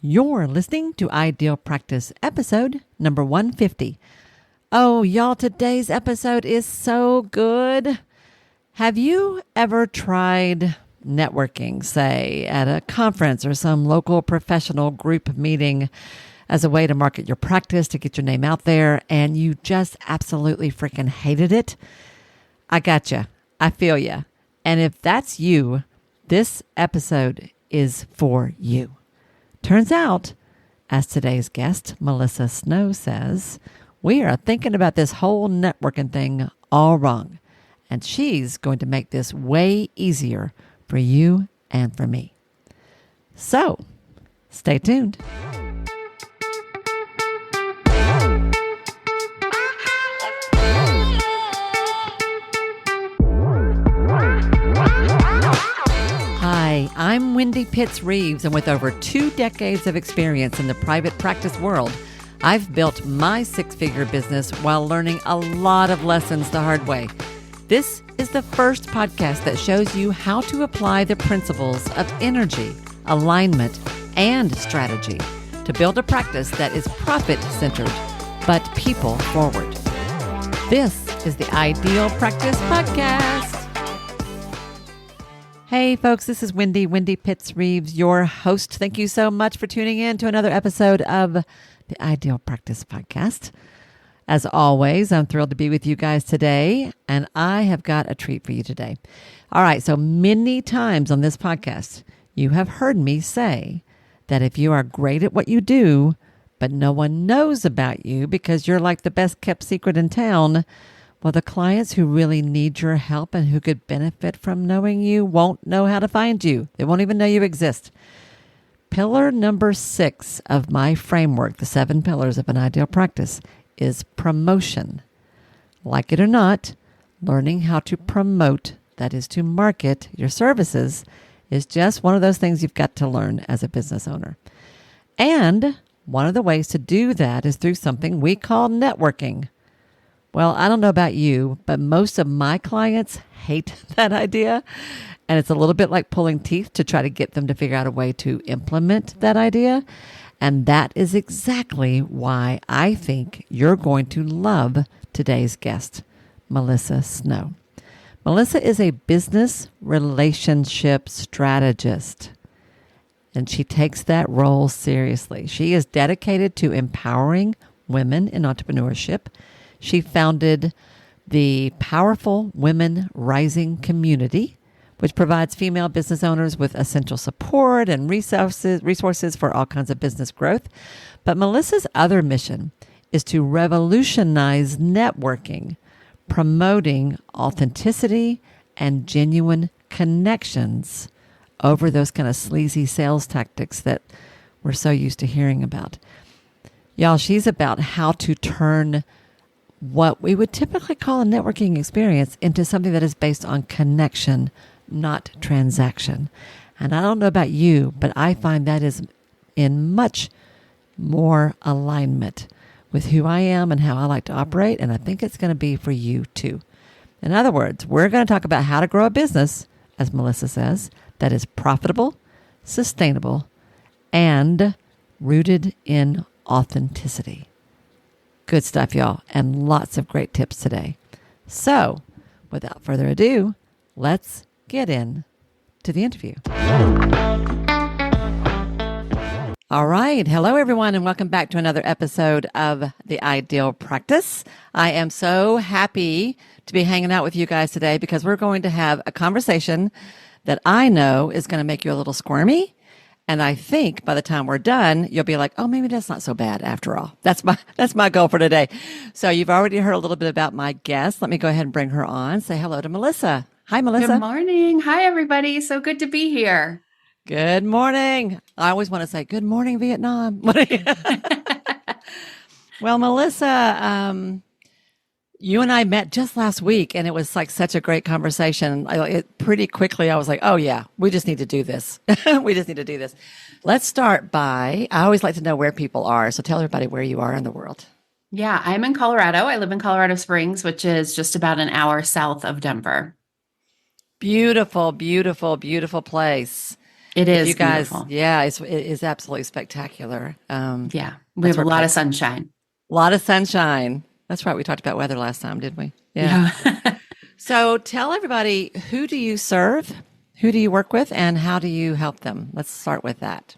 You're listening to Ideal Practice episode number 150. Oh, y'all, today's episode is so good. Have you ever tried networking, say, at a conference or some local professional group meeting as a way to market your practice, to get your name out there, and you just absolutely freaking hated it? I gotcha. I feel ya. And if that's you, this episode is for you. Turns out, as today's guest, Melissa Snow, says, we are thinking about this whole networking thing all wrong. And she's going to make this way easier for you and for me. So, stay tuned. Hi, I'm Wendy Pitts-Reeves, and with over 2 decades of experience in the private practice world, I've built my 6-figure business while learning a lot of lessons the hard way. This is the first podcast that shows you how to apply the principles of energy, alignment, and strategy to build a practice that is profit-centered, but people-forward. This is the Ideal Practice Podcast. Hey folks, this is Wendy Pitts-Reeves, your host. Thank you so much for tuning in to another episode of the Ideal Practice Podcast. As always, I'm thrilled to be with you guys today, and I have got a treat for you today. All right, so many times on this podcast, you have heard me say that if you are great at what you do, but no one knows about you because you're like the best kept secret in town, well, the clients who really need your help and who could benefit from knowing you won't know how to find you. They won't even know you exist. Pillar number 6 of my framework, the 7 pillars of an ideal practice, is promotion. Like it or not, learning how to promote, that is to market your services, is just one of those things you've got to learn as a business owner. And one of the ways to do that is through something we call networking. Well, I don't know about you, but most of my clients hate that idea. And it's a little bit like pulling teeth to try to get them to figure out a way to implement that idea. And that is exactly why I think you're going to love today's guest, Melissa Snow. Melissa is a business relationship strategist, and she takes that role seriously. She is dedicated to empowering women in entrepreneurship. She founded the Powerful Women Rising community, which provides female business owners with essential support and resources for all kinds of business growth. But Melissa's other mission is to revolutionize networking, promoting authenticity and genuine connections over those kind of sleazy sales tactics that we're so used to hearing about. Y'all, she's about how to turn what we would typically call a networking experience into something that is based on connection, not transaction. And I don't know about you, but I find that is in much more alignment with who I am and how I like to operate. And I think it's going to be for you too. In other words, we're going to talk about how to grow a business, as Melissa says, that is profitable, sustainable, and rooted in authenticity. Good stuff, y'all, and lots of great tips today. So, without further ado, let's get in to the interview. All right. Hello, everyone, and welcome back to another episode of The Ideal Practice. I am so happy to be hanging out with you guys today because we're going to have a conversation that I know is going to make you a little squirmy. And I think by the time we're done, you'll be like, oh, maybe that's not so bad after all. That's my goal for today. So you've already heard a little bit about my guest. Let me go ahead and bring her on. Say hello to Melissa. Hi, Melissa. Good morning. Hi, everybody. So good to be here. Good morning. I always want to say, good morning, Vietnam. Well, Melissa, you and I met just last week, and it was like such a great conversation. Pretty quickly, I was like, oh, yeah, we just need to do this. We just need to do this. Let's start by, I always like to know where people are. So tell everybody where you are in the world. Yeah, I'm in Colorado. I live in Colorado Springs, which is just about an hour south of Denver. Beautiful, beautiful, beautiful place. It If you is guys, beautiful. yeah, it is absolutely spectacular. Yeah. We That's have a where lot of pets, sunshine. a lot of sunshine. That's right. We talked about weather last time, didn't we? Yeah. Yeah. So tell everybody, who do you serve? Who do you work with, and how do you help them? Let's start with that.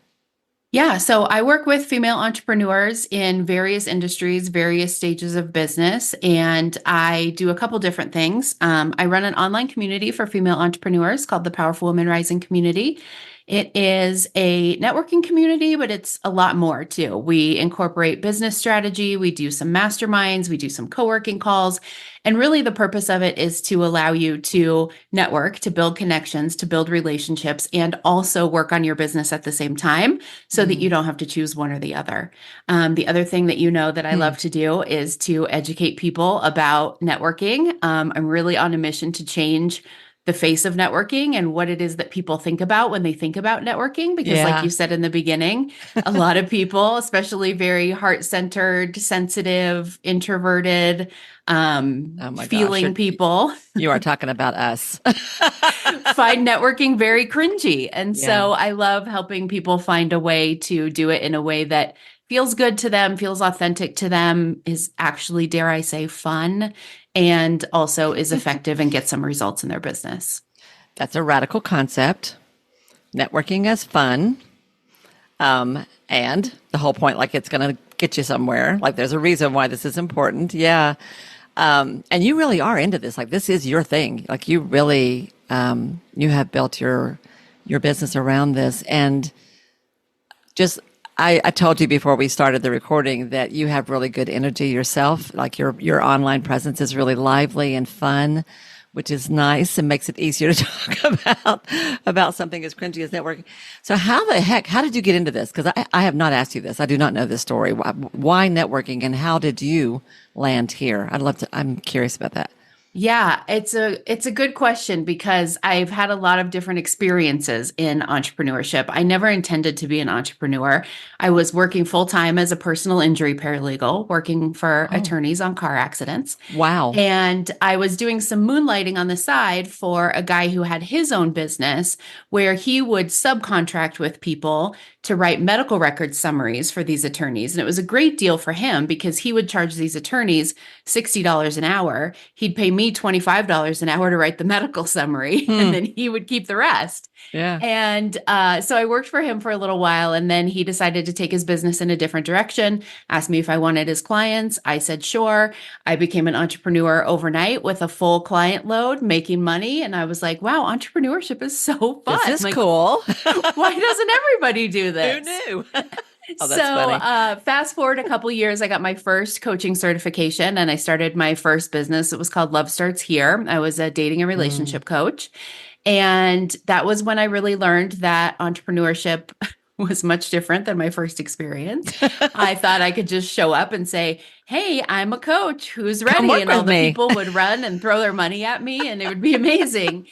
Yeah, so I work with female entrepreneurs in various industries, various stages of business, and I do a couple different things. I run an online community for female entrepreneurs called the Powerful Women Rising Community. It is a networking community, but it's a lot more too. We incorporate business strategy, we do some masterminds, we do some co working calls. And really, the purpose of it is to allow you to network, to build connections, to build relationships, and also work on your business at the same time so that you Mm. don't have to choose one or the other. The other thing that you know that I Hmm. love to do is to educate people about networking. I'm really on a mission to change the face of networking and what it is that people think about when they think about networking. Because, like Yeah. you said in the beginning, a lot of people, especially very heart centered, sensitive, introverted, Oh my gosh, feeling people, you are talking about us. find networking very cringy. And Yeah. so I love helping people find a way to do it in a way that feels good to them, feels authentic to them, is actually, dare I say, fun, and also is effective and gets some results in their business. That's a radical concept. Networking as fun. And the whole point, like it's going to get you somewhere. Like there's a reason why this is important. Yeah. And you really are into this. Like this is your thing. Like you really, you have built your business around this. And just, I told you before we started the recording that you have really good energy yourself. Like your online presence is really lively and fun, which is nice and makes it easier to talk about something as cringy as networking. So how did you get into this? Because I have not asked you this. I do not know this story. Why networking, and how did you land here? I'm curious about that. Yeah, it's a good question because I've had a lot of different experiences in entrepreneurship. I never intended to be an entrepreneur. I was working full time as a personal injury paralegal, working for Oh, attorneys on car accidents. wow. And I was doing some moonlighting on the side for a guy who had his own business where he would subcontract with people to write medical record summaries for these attorneys. And it was a great deal for him because he would charge these attorneys $60 an hour. He'd pay me $25 an hour to write the medical summary, and Hmm. then he would keep the rest. Yeah. And so I worked for him for a little while, and then he decided to take his business in a different direction, asked me if I wanted his clients. I said, sure. I became an entrepreneur overnight with a full client load, making money. And I was like, wow, entrepreneurship is so This fun. is Like, cool. why doesn't everybody do Who this? knew? Oh, So, that's funny. fast forward a couple years, I got my first coaching certification and I started my first business. It was called Love Starts Here. I was a dating and Mm. relationship coach. And that was when I really learned that entrepreneurship was much different than my first experience. I thought I could just show up and say, hey, I'm a coach who's Come ready. work And all with the me. people would run and throw their money at me and it would be amazing.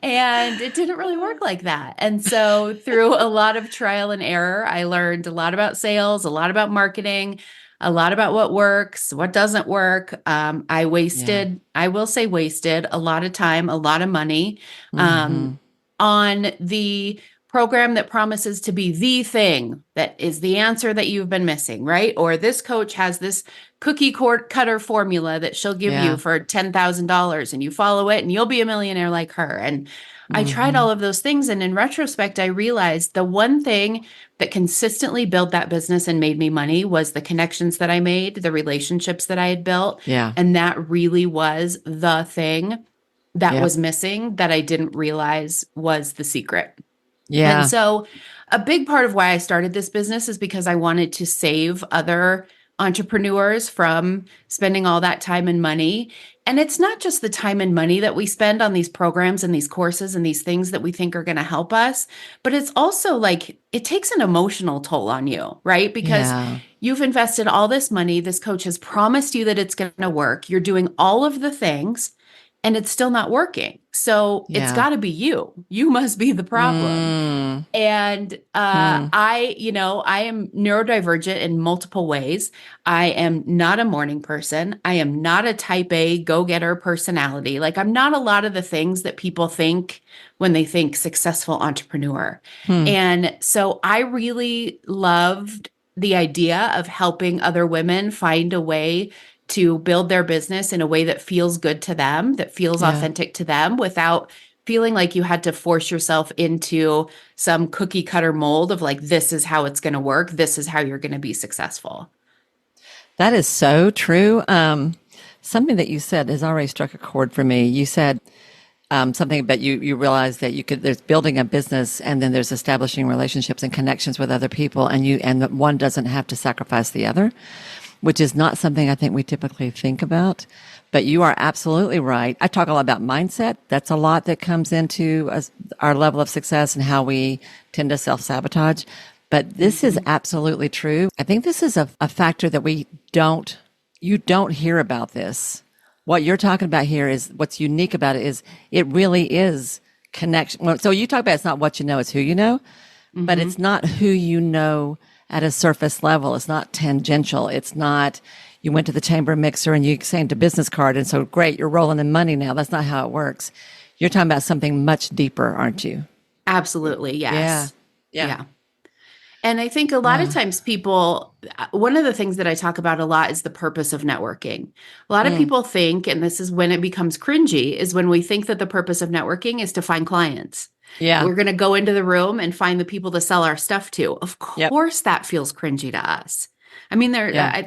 And it didn't really work like that. And so, through a lot of trial and error, I learned a lot about sales, a lot about marketing, a lot about what works, what doesn't work. Yeah. I will say, wasted a lot of time, a lot of money Hmm. um, on the program that promises to be the thing that is the answer that you've been missing, right? Or this coach has this cutter formula that she'll give you Yeah. for $10,000 and you follow it and you'll be a millionaire like her. And I tried Hmm. all of those things. And in retrospect, I realized the one thing that consistently built that business and made me money was the connections that I made, the relationships that I had built. Yeah. And that really was the thing that Yep. was missing that I didn't realize was the secret. And Yeah. so, a big part of why I started this business is because I wanted to save other entrepreneurs from spending all that time and money. And it's not just the time and money that we spend on these programs and these courses and these things that we think are going to help us, but it's also like it takes an emotional toll on you, right? Because Yeah. you've invested all this money, this coach has promised you that it's going to work, you're doing all of the things. and it's still not working. So it's Yeah. got to be you. You must be the problem. Mm. And Hmm. I am neurodivergent in multiple ways. I am not a morning person. I am not a type A go-getter personality. Like, I'm not a lot of the things that people think when they think successful entrepreneur. Hmm. And so I really loved the idea of helping other women find a way to build their business in a way that feels good to them, that feels Yeah. authentic to them, without feeling like you had to force yourself into some cookie cutter mold of like, this is how it's going to work. This is how you're going to be successful. That is so true. Something that you said has already struck a chord for me. You said something about you realize that there's building a business and then there's establishing relationships and connections with other people, and that one doesn't have to sacrifice the other, which is not something I think we typically think about. But you are absolutely right. I talk a lot about mindset. That's a lot that comes into our level of success and how we tend to self-sabotage. But this is Mhm. absolutely true. I think this is a factor that you don't hear about this. What you're talking about here is what's unique about it is it really is connection. Well, so you talk about it's not what you know, it's who you know, but it's Mhm. not who you know at a surface level. It's not tangential. It's not you went to the chamber mixer and you exchanged a business card and so great, you're rolling in money now. That's not how it works. You're talking about something much deeper, aren't you? Absolutely. Yeah. Yes. Yeah. Yeah. And I think a lot of Uh, times people, one of the things that I talk about a lot is the purpose of networking. A lot of mm, people think, and this is when it becomes cringy, is when we think that the purpose of networking is to find clients. yeah. We're going to go into the room and find the people to sell our stuff to. Of Yep. course, that feels cringy to us. I mean, Yeah.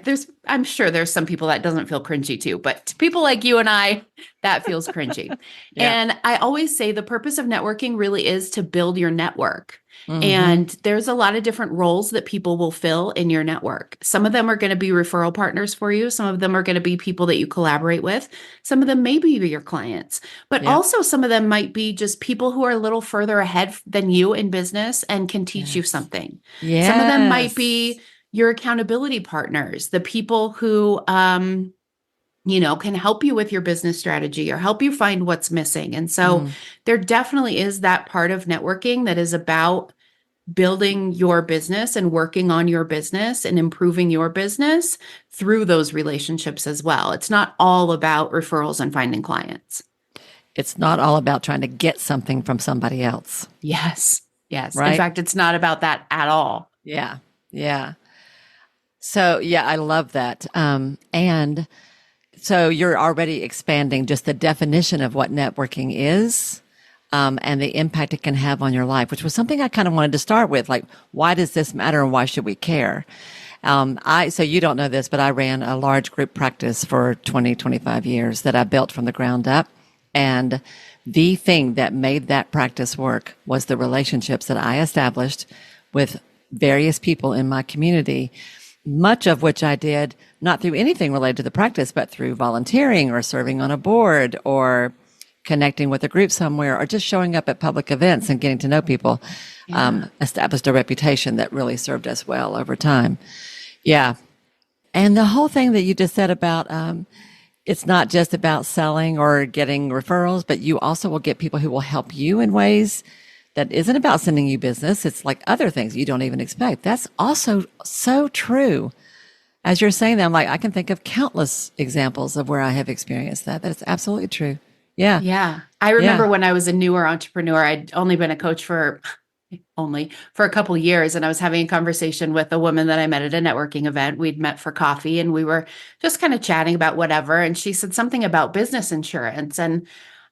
I'm sure there's some people that doesn't feel cringy too, but to people like you and I, that feels cringy. Yeah. And I always say the purpose of networking really is to build your network. Mm-hmm. And there's a lot of different roles that people will fill in your network. Some of them are going to be referral partners for you. Some of them are going to be people that you collaborate with. Some of them may be your clients, but Yep. also some of them might be just people who are a little further ahead than you in business and can teach you Yes. something. Some of them might Yes. be your accountability partners, the people who, can help you with your business strategy or help you find what's missing. And so Mm. there definitely is that part of networking that is about building your business and working on your business and improving your business through those relationships as well. It's not all about referrals and finding clients. It's not all about trying to get something from somebody else, Yes. Yes. In right? fact, it's not about that at all. Yeah. Yeah. So, yeah, I love that. And so you're already expanding just the definition of what networking is, and the impact it can have on your life, which was something I kind of wanted to start with. Like, why does this matter and why should we care? So you don't know this, but I ran a large group practice for 20, 25 years that I built from the ground up. And the thing that made that practice work was the relationships that I established with various people in my community, much of which I did not through anything related to the practice, but through volunteering or serving on a board or connecting with a group somewhere or just showing up at public events and getting to know people, Yeah. established a reputation that really served us well over time. Yeah. And the whole thing that you just said about, it's not just about selling or getting referrals, but you also will get people who will help you in ways that isn't about sending you business. It's like other things you don't even expect. That's also so true. As you're saying that, I'm like, I can think of countless examples of where I have experienced that. That's absolutely true. Yeah. Yeah. I remember Yeah. when I was a newer entrepreneur, I'd only been a coach for only for a couple of years, and I was having a conversation with a woman that I met at a networking event. We'd met for coffee and we were just kind of chatting about whatever, and she said something about business insurance, and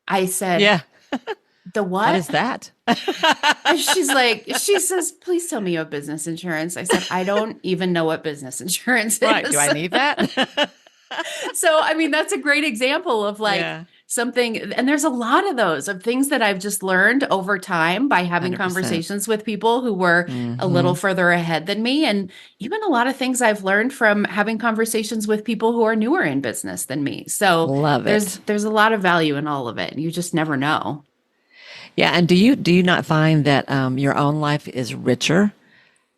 I said, Yeah. "The What what?" is that? And she says, "Please tell me you have business insurance." I said, "I don't even know what business insurance Right. Do is." I need that? So, I mean, that's a great example of like Yeah. something, and there's a lot of those of things that I've just learned over time by having 100%. conversations with people who were a Mm-hmm. little further ahead than me. And even a lot of things I've learned from having conversations with people who are newer in business than me. So Love it. there's a lot of value in all of it. You just never know. Yeah. And do you not find that your own life is richer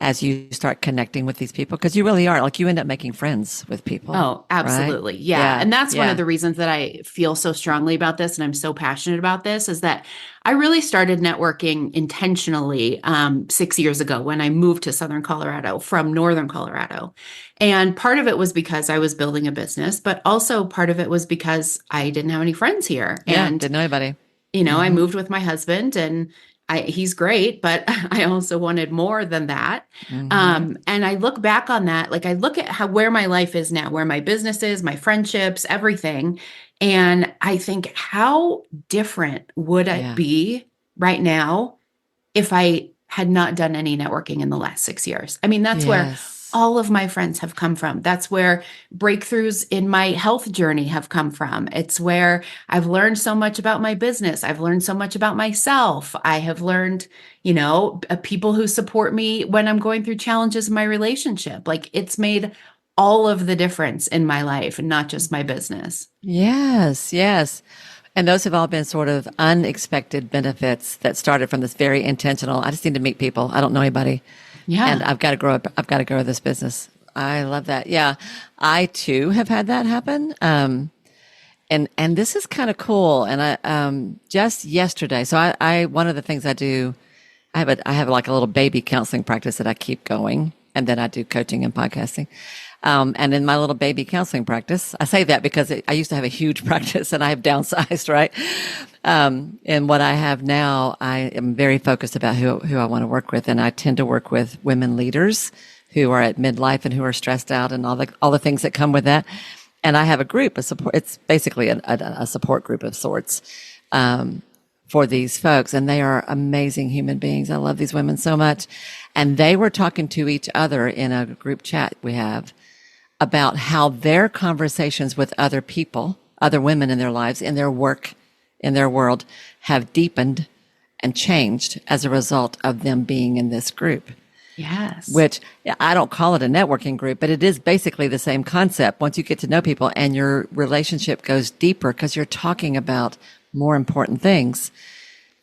as you start connecting with these people, because you really are, like, you end up making friends with people, Oh, right? absolutely. Yeah. Yeah, And that's one of yeah, the reasons that I feel so strongly about this and I'm so passionate about this is that I really started networking intentionally 6 years ago when I moved to Southern Colorado from Northern Colorado. And part of it was because I was building a business, but also part of it was because I didn't have any friends here. yeah. And Didn't know anybody. I Hmm. moved with my husband and he's great, but I also wanted more than that. Hmm. And I look back on that, like I look at where my life is now, where my business is, my friendships, everything. And I think, how different would it Yeah. be right now if I had not done any networking in the last 6 years? I mean, that's where Yes. all of my friends have come from. That's where breakthroughs in my health journey have come from. It's where I've learned so much about my business. I've learned so much about myself. I have learned, people who support me when I'm going through challenges in my relationship. Like it's made all of the difference in my life and not just my business. Yes, yes. And those have all been sort of unexpected benefits that started from this very intentional. I just need to meet people. I don't know anybody, and Yeah. I've got to grow up. I've got to grow this business. I love that. Yeah, I too have had that happen. And this is kind of cool. And I just yesterday. So I one of the things I do, I have like a little baby counseling practice that I keep going, and then I do coaching and podcasting. And in my little baby counseling practice, I say that because I used to have a huge practice and I have downsized, right? And what I have now, I am very focused about who I want to work with. And I tend to work with women leaders who are at midlife and who are stressed out and all the things that come with that. And I have a group, a support, it's basically a support group of sorts, for these folks. And they are amazing human beings. I love these women so much. And they were talking to each other in a group chat we have about how their conversations with other people, other women in their lives, in their work, in their world, have deepened and changed as a result of them being in this group. Yes. Which I don't call it a networking group, but it is basically the same concept. Once you get to know people and your relationship goes deeper because you're talking about more important things,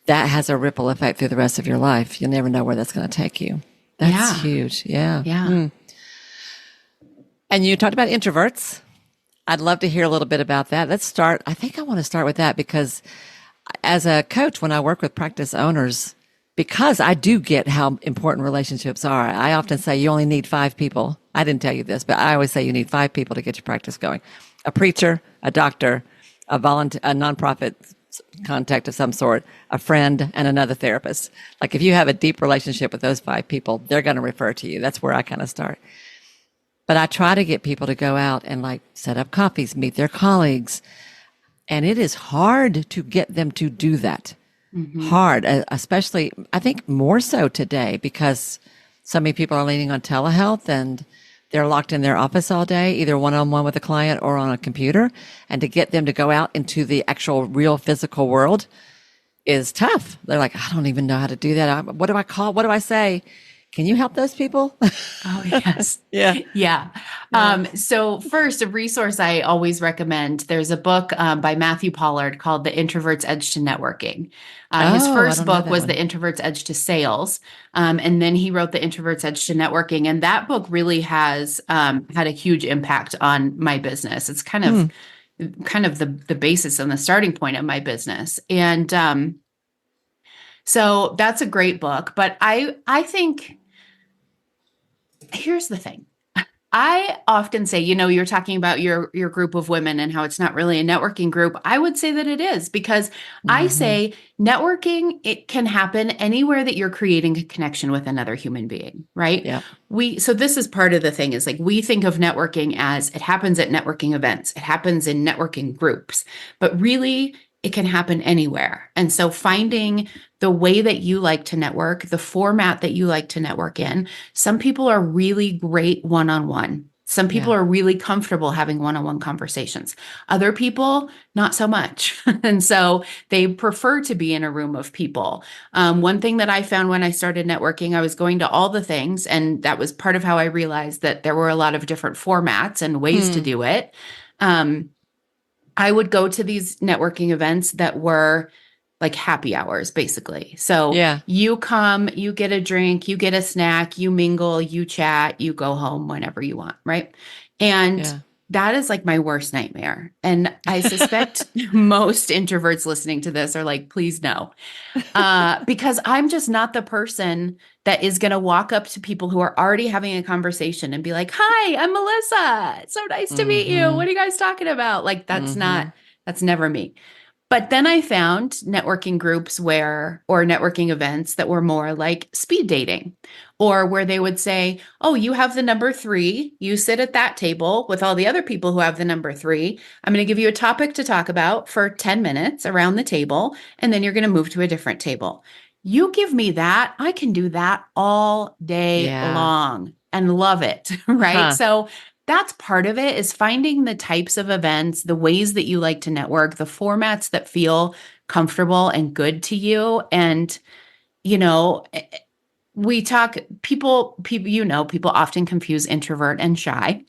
that has a ripple effect through the rest of your life. You'll never know where that's going to take you. That's Yeah. huge. Yeah. Yeah. And you talked about introverts. I'd love to hear a little bit about that. Let's start. I think I want to start with that because as a coach, when I work with practice owners, because I do get how important relationships are, I often say you only need 5 people. I didn't tell you this, but I always say you need 5 people to get your practice going. A preacher, a doctor, a nonprofit contact of some sort, a friend, and another therapist. Like if you have a deep relationship with those 5 people, they're going to refer to you. That's where I kind of start. But I try to get people to go out and like set up coffees, meet their colleagues. And it is hard to get them to do that. Mm-hmm. Hard, especially, I think more so today because so many people are leaning on telehealth and they're locked in their office all day, either one-on-one with a client or on a computer. And to get them to go out into the actual real physical world is tough. They're like, I don't even know how to do that. What do I call? What do I say? Can you help those people? Oh, yes. Yeah. Yeah. So first, a resource I always recommend, there's a book by Matthew Pollard called The Introvert's Edge to Networking. His Oh, I first don't know book that was one. The Introvert's Edge to Sales. And then he wrote The Introvert's Edge to Networking. And that book really has had a huge impact on my business. It's kind of the basis and the starting point of my business. And so that's a great book. But I think here's the thing. I often say, you're talking about your group of women and how it's not really a networking group. I would say that it is because I Mm-hmm. say networking, it can happen anywhere that you're creating a connection with another human being, right? Yeah. So this is part of the thing is like we think of networking as it happens at networking events, it happens in networking groups, but really it can happen anywhere. And so finding the way that you like to network, the format that you like to network in. Some people are really great one-on-one. Some people Yeah. are really comfortable having one-on-one conversations. Other people, not so much. And so they prefer to be in a room of people. One thing that I found when I started networking, I was going to all the things, and that was part of how I realized that there were a lot of different formats and ways to do it. I would go to these networking events that were like happy hours, basically. So Yeah. you come, you get a drink, you get a snack, you mingle, you chat, you go home whenever you want, right? And Yeah. that is like my worst nightmare. And I suspect most introverts listening to this are like, please no. Because I'm just not the person that is going to walk up to people who are already having a conversation and be like, "Hi, I'm Melissa. It's so nice to meet you. Mm-hmm. What are you guys talking about?" Like Mm-hmm. that's never me. But then I found networking groups or networking events that were more like speed dating, or where they would say, "Oh, you have the number three. You sit at that table with all the other people who have the number three. I'm going to give you a topic to talk about for 10 minutes around the table, and then you're going to move to a different table." You give me that, I can do that all day Yeah. long and love it, right? Huh. So that's part of it, is finding the types of events, the ways that you like to network, the formats that feel comfortable and good to you. And, you know, we talk, people often confuse introvert and shy.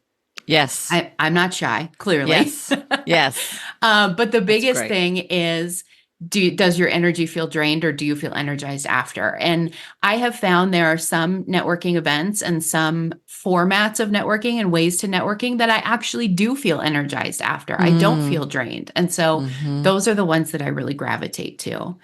Yes. I'm not shy, clearly. Yes. Yes. But the That's biggest great. thing is, does your energy feel drained, or do you feel energized after? And I have found there are some networking events and some formats of networking and ways to networking that I actually do feel energized after. I don't Mm. feel drained. And so Mm-hmm. those are the ones that I really gravitate to.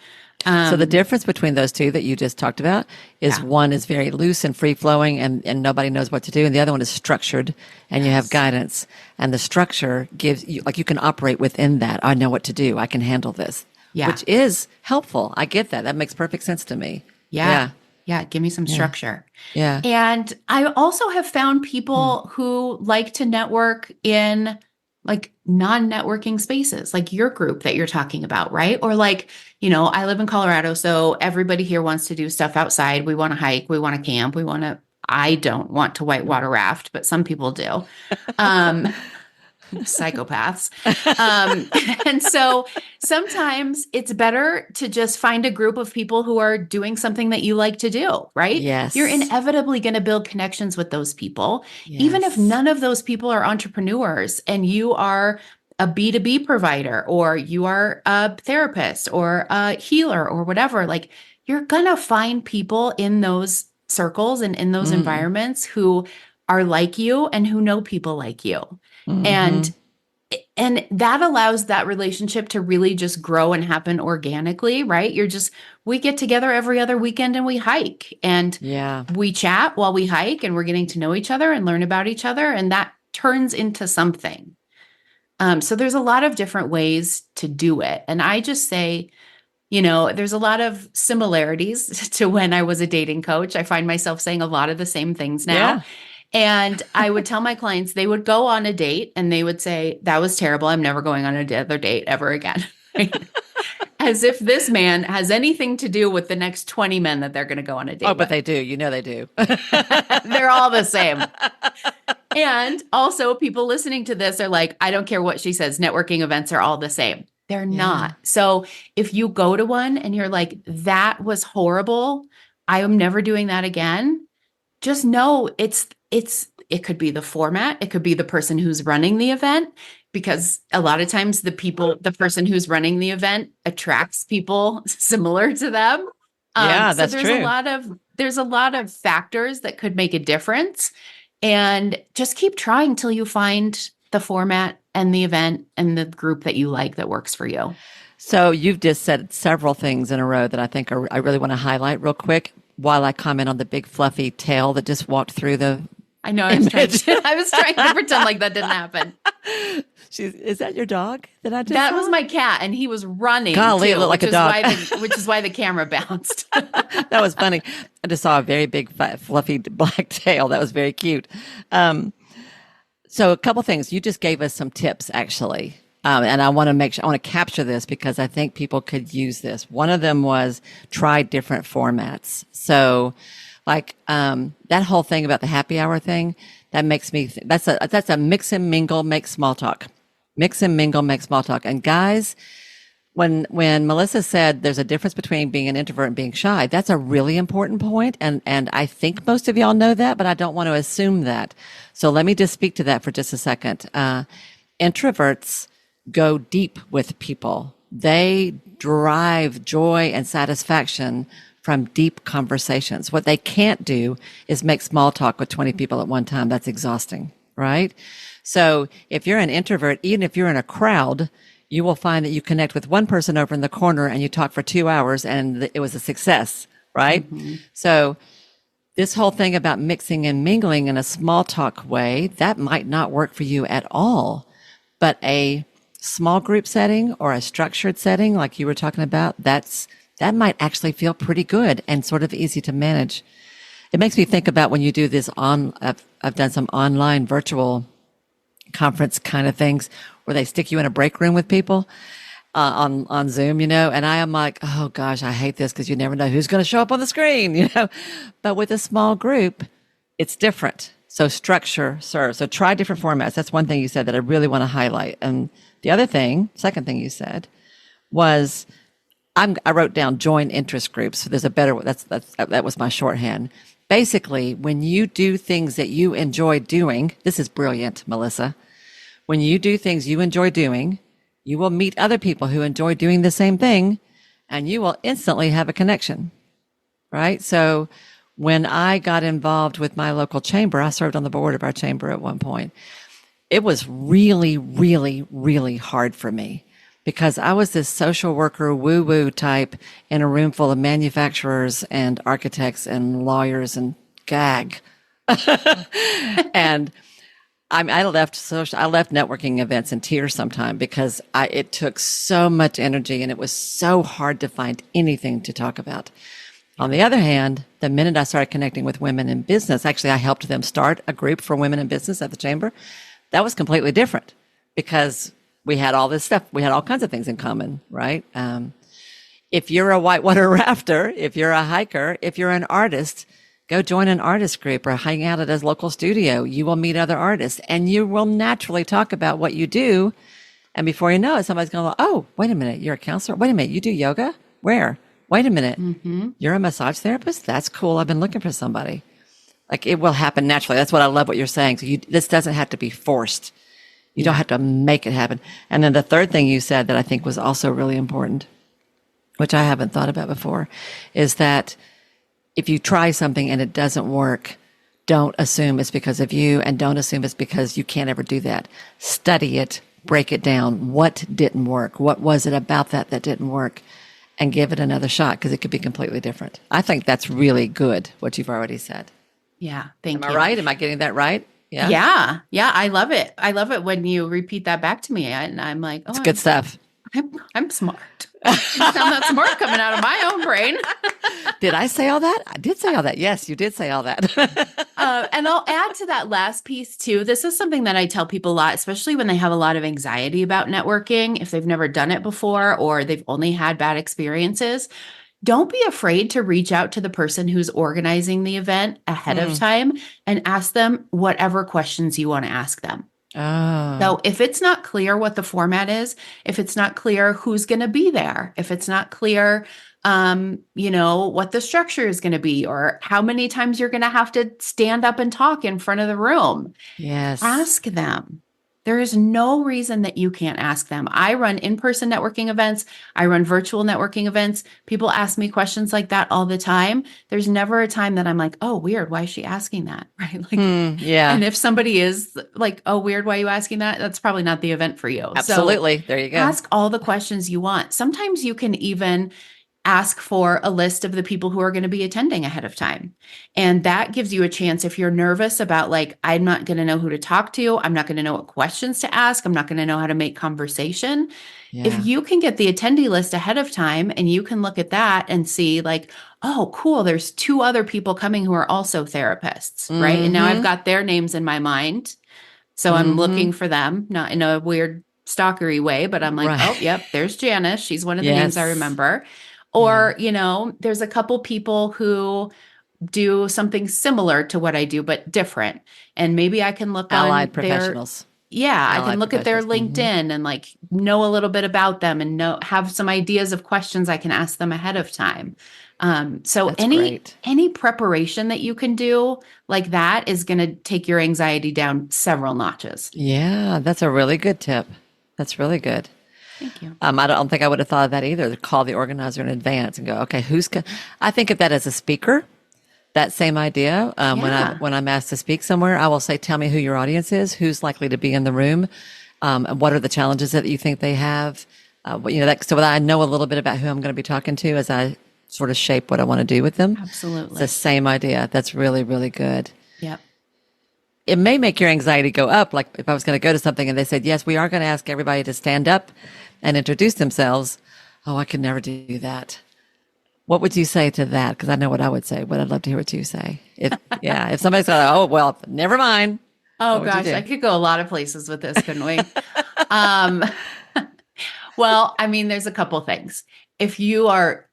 So the Um, difference between those two that you just talked about is yeah. one is very loose and free flowing and nobody knows what to do. And the other one is structured and you have Yes. guidance. And the structure gives you, like, you can operate within that. I know what to do. I can handle this, Yeah. which is helpful. I get that. That makes perfect sense to me. Yeah. Yeah. Yeah. Give me some Yeah. structure. Yeah. And I also have found Hmm. people who like to network in like non-networking spaces, like your group that you're talking about, right? Or like, I live in Colorado, so everybody here wants to do stuff outside. We want to hike, we want to camp, I don't want to whitewater raft, but some people do. Um, Psychopaths. Um, and so sometimes it's better to just find a group of people who are doing something that you like to do, right? You're Yes. inevitably going to build connections with those people, even if Yes. none of those people are entrepreneurs and you are a B2B provider, or you are a therapist or a healer or whatever. Like, you're going to find people in those circles and in those Mm. environments who are like you and who know people like you. Mm-hmm. And that allows that relationship to really just grow and happen organically, right? We get together every other weekend and we hike and Yeah. we chat while we hike, and we're getting to know each other and learn about each other. And that turns into something. So there's a lot of different ways to do it. And I just say, there's a lot of similarities to when I was a dating coach. I find myself saying a lot of the same things now. Yeah. And I would tell my clients, they would go on a date and they would say, "That was terrible. I'm never going on another date ever again." As if this man has anything to do with the next 20 men that they're going to go on a Oh, date but with. they do. You know they do. They're all the same. And also, people listening to this are like, "I don't care what she says. Networking events are all the same." They're Yeah. not. So if you go to one and you're like, "That was horrible. I am never doing that again," just know it could be the format, it could be the person who's running the event, because a lot of times the person who's running the event attracts people similar to them. Yeah, So that's true. there's a lot of factors that could make a difference, and just keep trying till you find the format and the event and the group that you like that works for you. So you've just said several things in a row that I think I really want to highlight real quick while I comment on the big fluffy tail that just walked through the I know image. I was trying to pretend like that didn't happen. Is that your dog that I just That saw? was my cat, and he was running Golly, it too, looked like which a is dog. which is why the camera bounced. That was funny. I just saw a very big, fluffy black tail. That was very cute. So a couple things. You just gave us some tips, actually. And I want to I want to capture this because I think people could use this. One of them was try different formats. So like, that whole thing about the happy hour thing, that makes me, that's a mix and mingle, make small talk. Mix and mingle, make small talk. And guys, when Melissa said there's a difference between being an introvert and being shy, that's a really important point, and I think most of y'all know that, but I don't want to assume that. So let me just speak to that for just a second. Introverts go deep with people. They derive joy and satisfaction from deep conversations. What they can't do is make small talk with 20 people at one time. That's exhausting, right? So if you're an introvert, even if you're in a crowd, you will find that you connect with one person over in the corner and you talk for 2 hours and it was a success, right? So this whole thing about mixing and mingling in a small talk way, that might not work for you at all. But a small group setting or a structured setting, like you were talking about, that might actually feel pretty good and sort of easy to manage. It makes me think about when you do this I've done some online virtual conference kind of things where they stick you in a break room with people on Zoom, and I am like, oh gosh, I hate this because you never know who's going to show up on the screen, But with a small group, it's different. So structure serves. So try different formats. That's one thing you said that I really want to highlight. And the other thing, second thing you said, was I wrote down join interest groups. So there's a better that was my shorthand. Basically, when you do things that you enjoy doing, this is brilliant, Melissa. When you do things you enjoy doing, you will meet other people who enjoy doing the same thing, and you will instantly have a connection, right? So when I got involved with my local chamber, I served on the board of our chamber at one point. It was really, really, really hard for me because I was this social worker woo-woo type in a room full of manufacturers and architects and lawyers and gag. And I left networking events in tears sometime because it took so much energy and it was so hard to find anything to talk about. On the other hand, the minute I started connecting with women in business, actually I helped them start a group for women in business at the chamber. That was completely different because we had all this stuff. We had all kinds of things in common, right? If you're a whitewater rafter, if you're a hiker, if you're an artist, go join an artist group or hang out at a local studio. You will meet other artists and you will naturally talk about what you do. And before you know it, somebody's going to go, oh, wait a minute, you're a counselor? Wait a minute, you do yoga? Where? Wait a minute, you're a massage therapist? That's cool. I've been looking for somebody. Like it will happen naturally. That's what I love what you're saying. So this doesn't have to be forced. You don't have to make it happen. And then the third thing you said that I think was also really important, which I haven't thought about before, is that if you try something and it doesn't work, don't assume it's because of you and don't assume it's because you can't ever do that. Study it, break it down. What didn't work? What was it about that didn't work? And give it another shot because it could be completely different. I think that's really good, what you've already said. Yeah, thank you. Am I right? Am I getting that right? Yeah. Yeah, I love it. I love it when you repeat that back to me and I'm like, oh, it's good stuff. I'm smart. You sound that smart coming out of my own brain. Did I say all that? I did say all that. Yes, you did say all that. And I'll add to that last piece too. This is something that I tell people a lot, especially when they have a lot of anxiety about networking, if they've never done it before or they've only had bad experiences. Don't be afraid to reach out to the person who's organizing the event ahead of time and ask them whatever questions you want to ask them. Oh. So if it's not clear what the format is, if it's not clear who's going to be there, if it's not clear, what the structure is going to be or how many times you're going to have to stand up and talk in front of the room, yes, ask them. There is no reason that you can't ask them. I run in-person networking events. I run virtual networking events. People ask me questions like that all the time. There's never a time that I'm like, oh, weird. Why is she asking that? Right? Yeah. And if somebody is like, oh, weird. Why are you asking that? That's probably not the event for you. Absolutely. So there you go. Ask all the questions you want. Sometimes you can even ask for a list of the people who are going to be attending ahead of time. And that gives you a chance if you're nervous about like, I'm not going to know who to talk to. I'm not going to know what questions to ask. I'm not going to know how to make conversation. Yeah. If you can get the attendee list ahead of time and you can look at that and see like, oh, cool, there's 2 other people coming who are also therapists, right? And now I've got their names in my mind. So I'm looking for them, not in a weird stalkery way, but I'm like, oh, yep, there's Janice. She's one of the names I remember. Or, there's a couple people who do something similar to what I do, but different. And maybe I can look Allied on professionals. I can look at their LinkedIn and like know a little bit about them and have some ideas of questions I can ask them ahead of time. So any preparation that you can do like that is going to take your anxiety down several notches. Yeah, that's a really good tip. That's really good. Thank you. I don't think I would have thought of that either, to call the organizer in advance and go, okay, I think of that as a speaker, that same idea. Yeah. When I'm asked to speak somewhere, I will say, tell me who your audience is, who's likely to be in the room, and what are the challenges that you think they have. So that I know a little bit about who I'm going to be talking to as I sort of shape what I want to do with them. Absolutely. It's the same idea. That's really, really good. Yep. It may make your anxiety go up. Like if I was going to go to something and they said, yes, we are going to ask everybody to stand up and introduce themselves. Oh, I could never do that. What would you say to that? Because I know what I would say, but I'd love to hear what you say. If somebody's like, oh, well, never mind. Oh gosh, I could go a lot of places with this, couldn't we? um, well, I mean, there's a couple things. If you are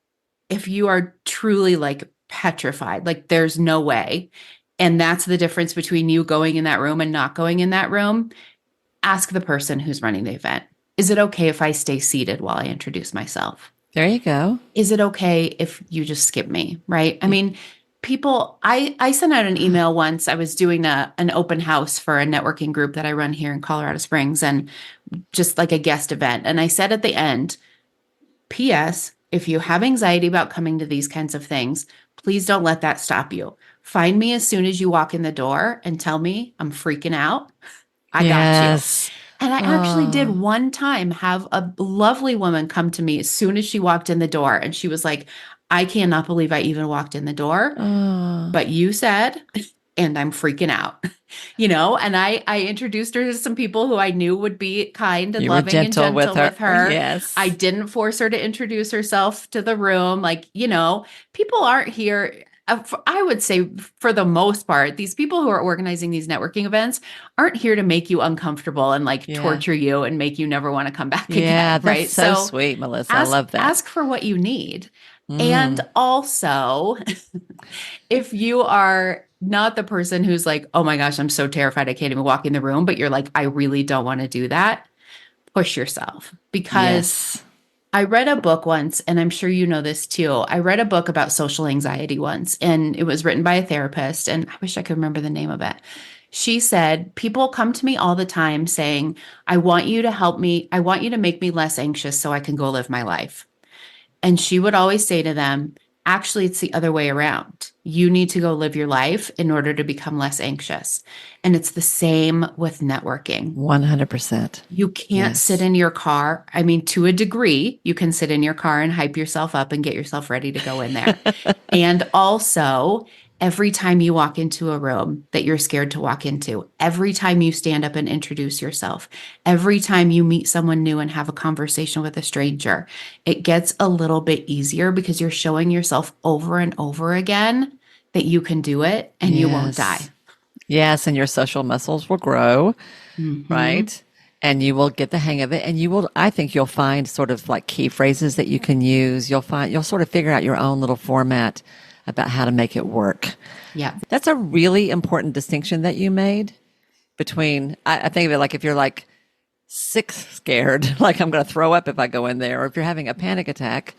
truly like petrified, like there's no way, and that's the difference between you going in that room and not going in that room, ask the person who's running the event, is it okay if I stay seated while I introduce myself? There you go. Is it okay if you just skip me? Right. I mean, I sent out an email once. I was doing an open house for a networking group that I run here in Colorado Springs, and just like a guest event. And I said at the end, P.S., if you have anxiety about coming to these kinds of things, please don't let that stop you. Find me as soon as you walk in the door and tell me I'm freaking out. I got you. And I actually did one time have a lovely woman come to me as soon as she walked in the door. And she was like, I cannot believe I even walked in the door. But you said, and I'm freaking out, and I introduced her to some people who I knew would be kind and loving and gentle with her. Yes. I didn't force her to introduce herself to the room. Like, people aren't here. I would say for the most part, these people who are organizing these networking events aren't here to make you uncomfortable and torture you and make you never want to come back again. Yeah, that's right? so sweet, Melissa. I love that. Ask for what you need. And also, if you are not the person who's like, oh my gosh, I'm so terrified I can't even walk in the room, but you're like, I really don't want to do that, push yourself. Because I read a book once, and I'm sure you know this too. I read a book about social anxiety once, and it was written by a therapist, and I wish I could remember the name of it. She said, people come to me all the time saying, I want you to help me. I want you to make me less anxious so I can go live my life. And she would always say to them, actually, it's the other way around. You need to go live your life in order to become less anxious. And it's the same with networking. 100%. You can't sit in your car. I mean, to a degree, you can sit in your car and hype yourself up and get yourself ready to go in there. And also, every time you walk into a room that you're scared to walk into, every time you stand up and introduce yourself, every time you meet someone new and have a conversation with a stranger, it gets a little bit easier because you're showing yourself over and over again that you can do it and you won't die. Yes, and your social muscles will grow, right? And you will get the hang of it. And I think you'll find sort of like key phrases that you can use. You'll sort of figure out your own little format about how to make it work. Yeah. That's a really important distinction that you made between, I think of it like if you're like sick scared, like I'm going to throw up if I go in there, or if you're having a panic attack.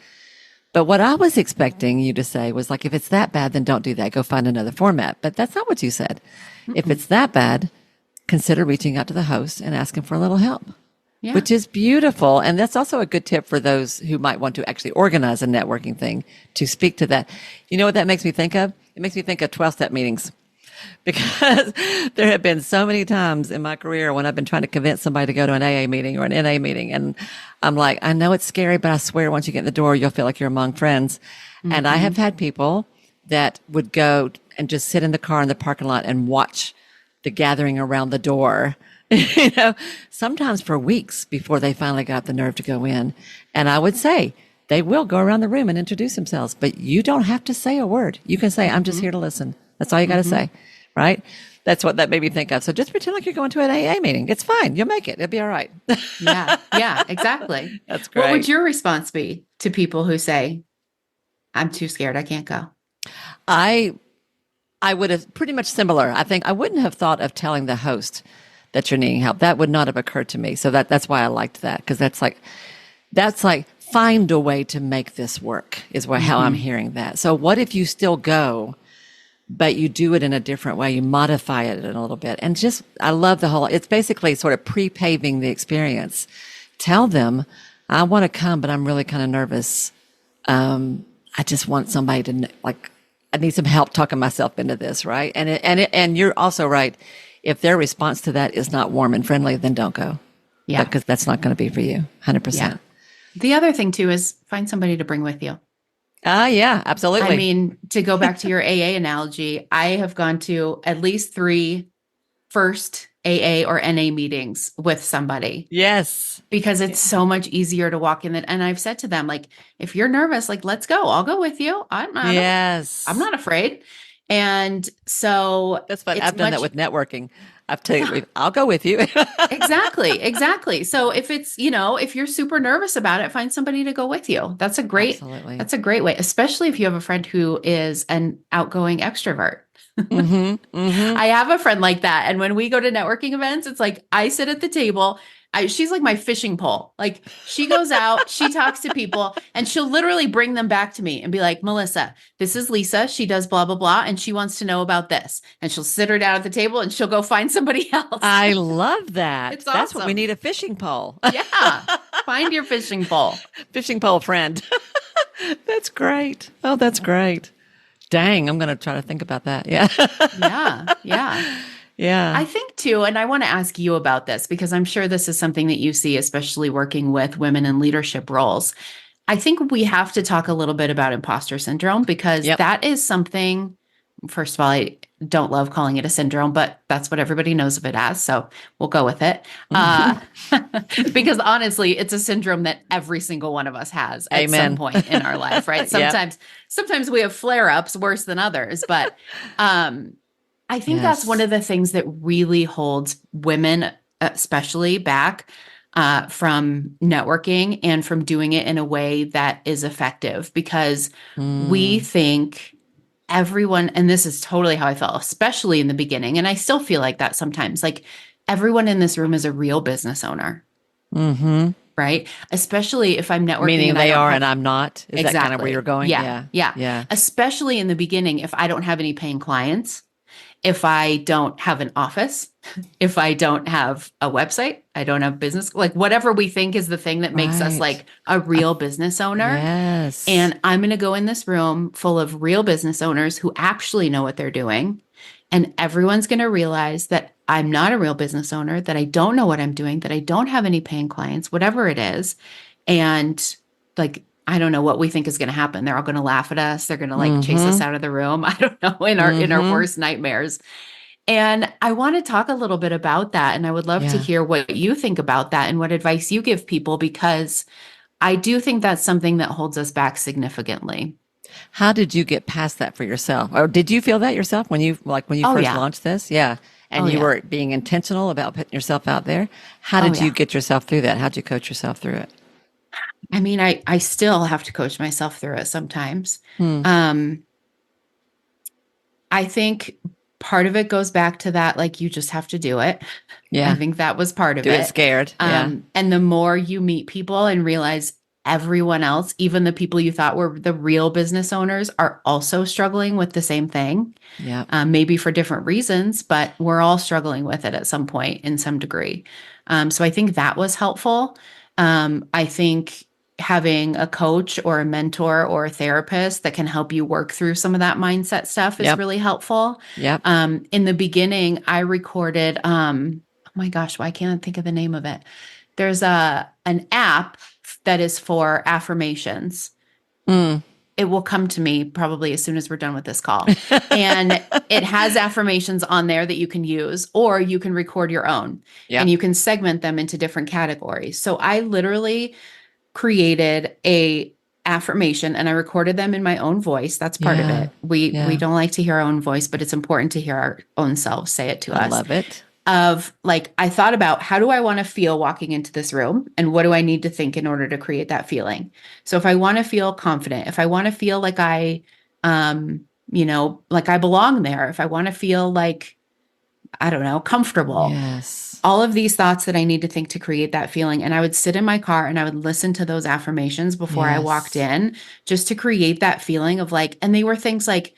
But what I was expecting you to say was like, if it's that bad, then don't do that. Go find another format. But that's not what you said. If it's that bad, consider reaching out to the host and asking for a little help. Yeah. Which is beautiful. And that's also a good tip for those who might want to actually organize a networking thing to speak to that. You know what that makes me think of? It makes me think of 12-step meetings, because there have been so many times in my career when I've been trying to convince somebody to go to an AA meeting or an NA meeting. And I'm like, I know it's scary, but I swear once you get in the door, you'll feel like you're among friends. And I have had people that would go and just sit in the car in the parking lot and watch the gathering around the door, sometimes for weeks before they finally got the nerve to go in. And I would say they will go around the room and introduce themselves, but you don't have to say a word. You can say, I'm just here to listen. That's all you got to say, right? That's what that made me think of. So just pretend like you're going to an AA meeting. It's fine. You'll make it. It'll be all right. Yeah, exactly. That's great. What would your response be to people who say, I'm too scared, I can't go? I would have pretty much similar. I think I wouldn't have thought of telling the host that you're needing help. That would not have occurred to me. So that's why I liked that, because that's like find a way to make this work is how I'm hearing that. So what if you still go, but you do it in a different way? You modify it in a little bit. And I love it's basically sort of pre-paving the experience. Tell them, I want to come, but I'm really kind of nervous. I just want somebody to like. I need some help talking myself into this, right? And you're also right. If their response to that is not warm and friendly, then don't go, Yeah. because that's not going to be for you, Yeah. 100%. The other thing too is find somebody to bring with you. Ah, yeah, I absolutely. mean, to go back to your AA analogy, I have gone to at least 3 first AA or NA meetings with somebody Yes. because it's so much easier to walk in it. And I've said to them, like, if you're nervous, like, let's go. I'll go with you. I'm Yes. not afraid. And so That's fun. it's I've done that much, with networking. I've taken, yeah, I'll go with you. exactly, exactly. So if it's, if you're super nervous about it, find somebody to go with you. Absolutely. That's a great way, especially if you have a friend who is an outgoing extrovert. Mm-hmm. Mm-hmm. I have a friend like that. And when we go to networking events, it's like I sit at the table. She's like my fishing pole. Like she goes out, she talks to people, and she'll literally bring them back to me and be like, Melissa, this is Lisa. She does blah, blah, blah. And she wants to know about this. And she'll sit her down at the table and she'll go find somebody else. I love that. It's That's what we awesome. need, a fishing pole. Yeah. Find your fishing pole. Fishing pole friend. That's great. Oh, that's great. Dang, I'm going to try to think about that. Yeah. Yeah. Yeah. Yeah. I think too, and I want to ask you about this because I'm sure this is something that you see, especially working with women in leadership roles. I think we have to talk a little bit about imposter syndrome because Yep. that is something, first of all, I don't love calling it a syndrome, but that's what everybody knows of it as. So we'll go with it. Uh, because honestly, it's a syndrome that every single one of us has at some Amen. point in our life, right? Yep. Sometimes we have flare-ups worse than others, but I think that's one Yes. of the things that really holds women, especially back from networking and from doing it in a way that is effective because we Mm. think everyone, and this is totally how I felt, especially in the beginning, and I still feel like that sometimes, like everyone in this room is a real business owner, Mm-hmm. right? Especially if I'm networking Meaning and I they don't are have and I'm not. Is that kind of where you're exactly. going? Yeah. Yeah. Yeah. Yeah. Especially in the beginning, if I don't have any paying clients, if I don't have an office, if I don't have a website, I don't have business, like whatever we think is the thing that makes us Right. like a real business owner. Yes. And I'm going to go in this room full of real business owners who actually know what they're doing. And everyone's going to realize that I'm not a real business owner, that I don't know what I'm doing, that I don't have any paying clients, whatever it is. And like, I don't know what we think is going to happen. They're all going to laugh at us. They're going to like chase us Mm-hmm. out of the room. I don't know, in our Mm-hmm. worst nightmares. And I want to talk a little bit about that. And I would love to Yeah. hear what you think about that and what advice you give people, because I do think that's something that holds us back significantly. How did you get past that for yourself? Or did you feel that yourself when you Oh, first yeah. launched this? Yeah. Oh, And you yeah. were being intentional about putting yourself out there. How Oh, did you yeah. get yourself through that? How'd you coach yourself through it? I mean, I still have to coach myself through it sometimes. Hmm. Um, I think part of it goes back to that, like, you just have to do it. I Yeah. think that was part of Do it it. scared. Yeah. And the more you meet people and realize everyone else, even the people you thought were the real business owners, are also struggling with the same thing, Yeah. maybe for different reasons, but we're all struggling with it at some point in some degree. So I think that was helpful. I think having a coach or a mentor or a therapist that can help you work through some of that mindset stuff is Yep. really helpful. Yep. In the beginning, I recorded, oh my gosh, why can't I think of the name of it? There's an app that is for affirmations. Mm. It will come to me probably as soon as we're done with this call. And it has affirmations on there that you can use, or you can record your own and Yep. you can segment them into different categories. So I literally created a affirmation and I recorded them in my own voice. That's part of Yeah. it. We Yeah. don't like to hear our own voice, but it's important to hear our own selves say it to I us. love it. Of like, I thought about how do I want to feel walking into this room and what do I need to think in order to create that feeling? So if I want to feel confident, if I want to feel like like I belong there, if I want to feel like, I don't know, comfortable, Yes. all of these thoughts that I need to think to create that feeling. And I would sit in my car and I would listen to those affirmations before I walked Yes. in, just to create that feeling of like, and they were things like,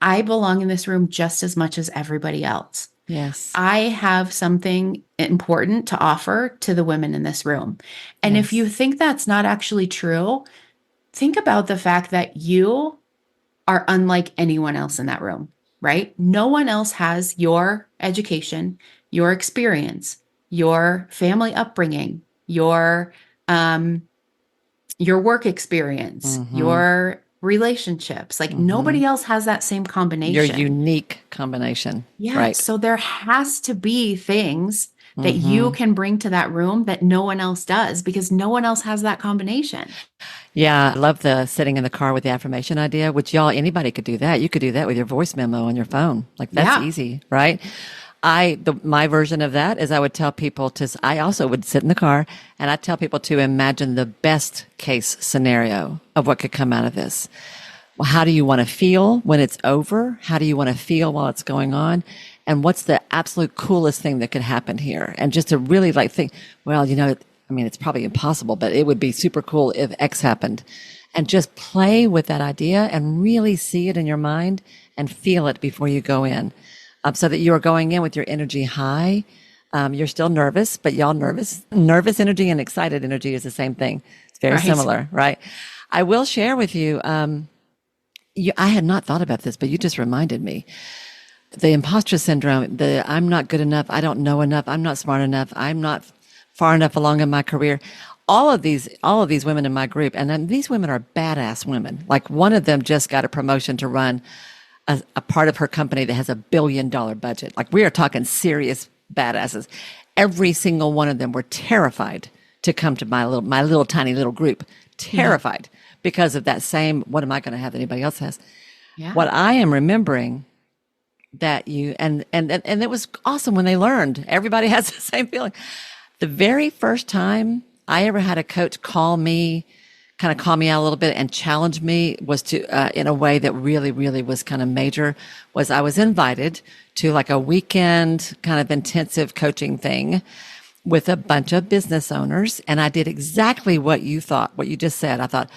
I belong in this room just as much as everybody else. Yes. I have something important to offer to the women in this room. And if you Yes. think that's not actually true, think about the fact that you are unlike anyone else in that room, right? No one else has your education, your experience, your family upbringing, um, your work experience, Mm-hmm. your relationships. Like Mm-hmm. nobody else has that same Your combination. unique combination. Yeah. Right. So there has to be things that you Mm-hmm. can bring to that room that no one else does because no one else has that combination. Yeah, I love the sitting in the car with the affirmation idea, which y'all, anybody could do that. You could do that with your voice memo on your phone. Like that's Yeah. easy, right? My version of that is I would tell people I also would sit in the car and I'd tell people to imagine the best case scenario of what could come out of this. Well, how do you want to feel when it's over? How do you want to feel while it's going on? And what's the absolute coolest thing that could happen here? And just to really like think, well, I mean, it's probably impossible, but it would be super cool if X happened. And just play with that idea and really see it in your mind and feel it before you go in. So that you are going in with your energy high. You're still nervous, but y'all nervous energy and excited energy is the same thing. It's very Right. similar, right? I will share with you, I had not thought about this, but you just reminded me. The imposter syndrome, the I'm not good enough, I don't know enough, I'm not smart enough, I'm not far enough along in my career. All of these women in my group, and then these women are badass women. Like one of them just got a promotion to run a part of her company that has $1 billion budget. Like we are talking serious badasses. Every single one of them were terrified to come to my little tiny little group, Yeah. terrified because of that same, what am I going to have that anybody else has? Yeah. What I am remembering that and it was awesome when they learned. Everybody has the same feeling. The very first time I ever had a coach kind of call me out a little bit and challenge me was in a way that really, really was kind of major, was I was invited to like a weekend kind of intensive coaching thing with a bunch of business owners. And I did exactly what what you just said. I thought,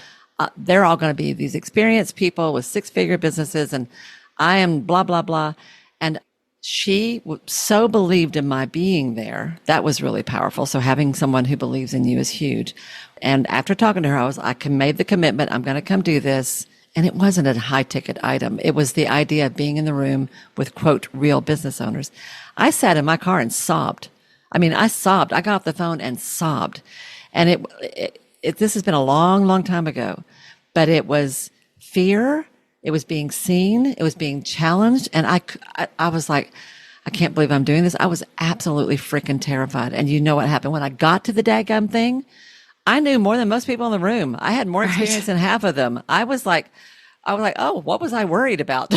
they're all going to be these experienced people with 6-figure businesses and I am blah, blah, blah. And so believed in my being there. That was really powerful. So having someone who believes in you is huge. And after talking to her, I made the commitment. I'm going to come do this. And it wasn't a high ticket item. It was the idea of being in the room with quote, real business owners. I sat in my car and sobbed. I mean, I sobbed. I got off the phone and sobbed. And this has been a long, long time ago, but it was fear. It was being seen. It was being challenged. And I was like, I can't believe I'm doing this. I was absolutely freaking terrified. And you know what happened when I got to the daggum thing? I knew more than most people in the room. I had more experience Right. than half of them. I was like, oh, what was I worried about?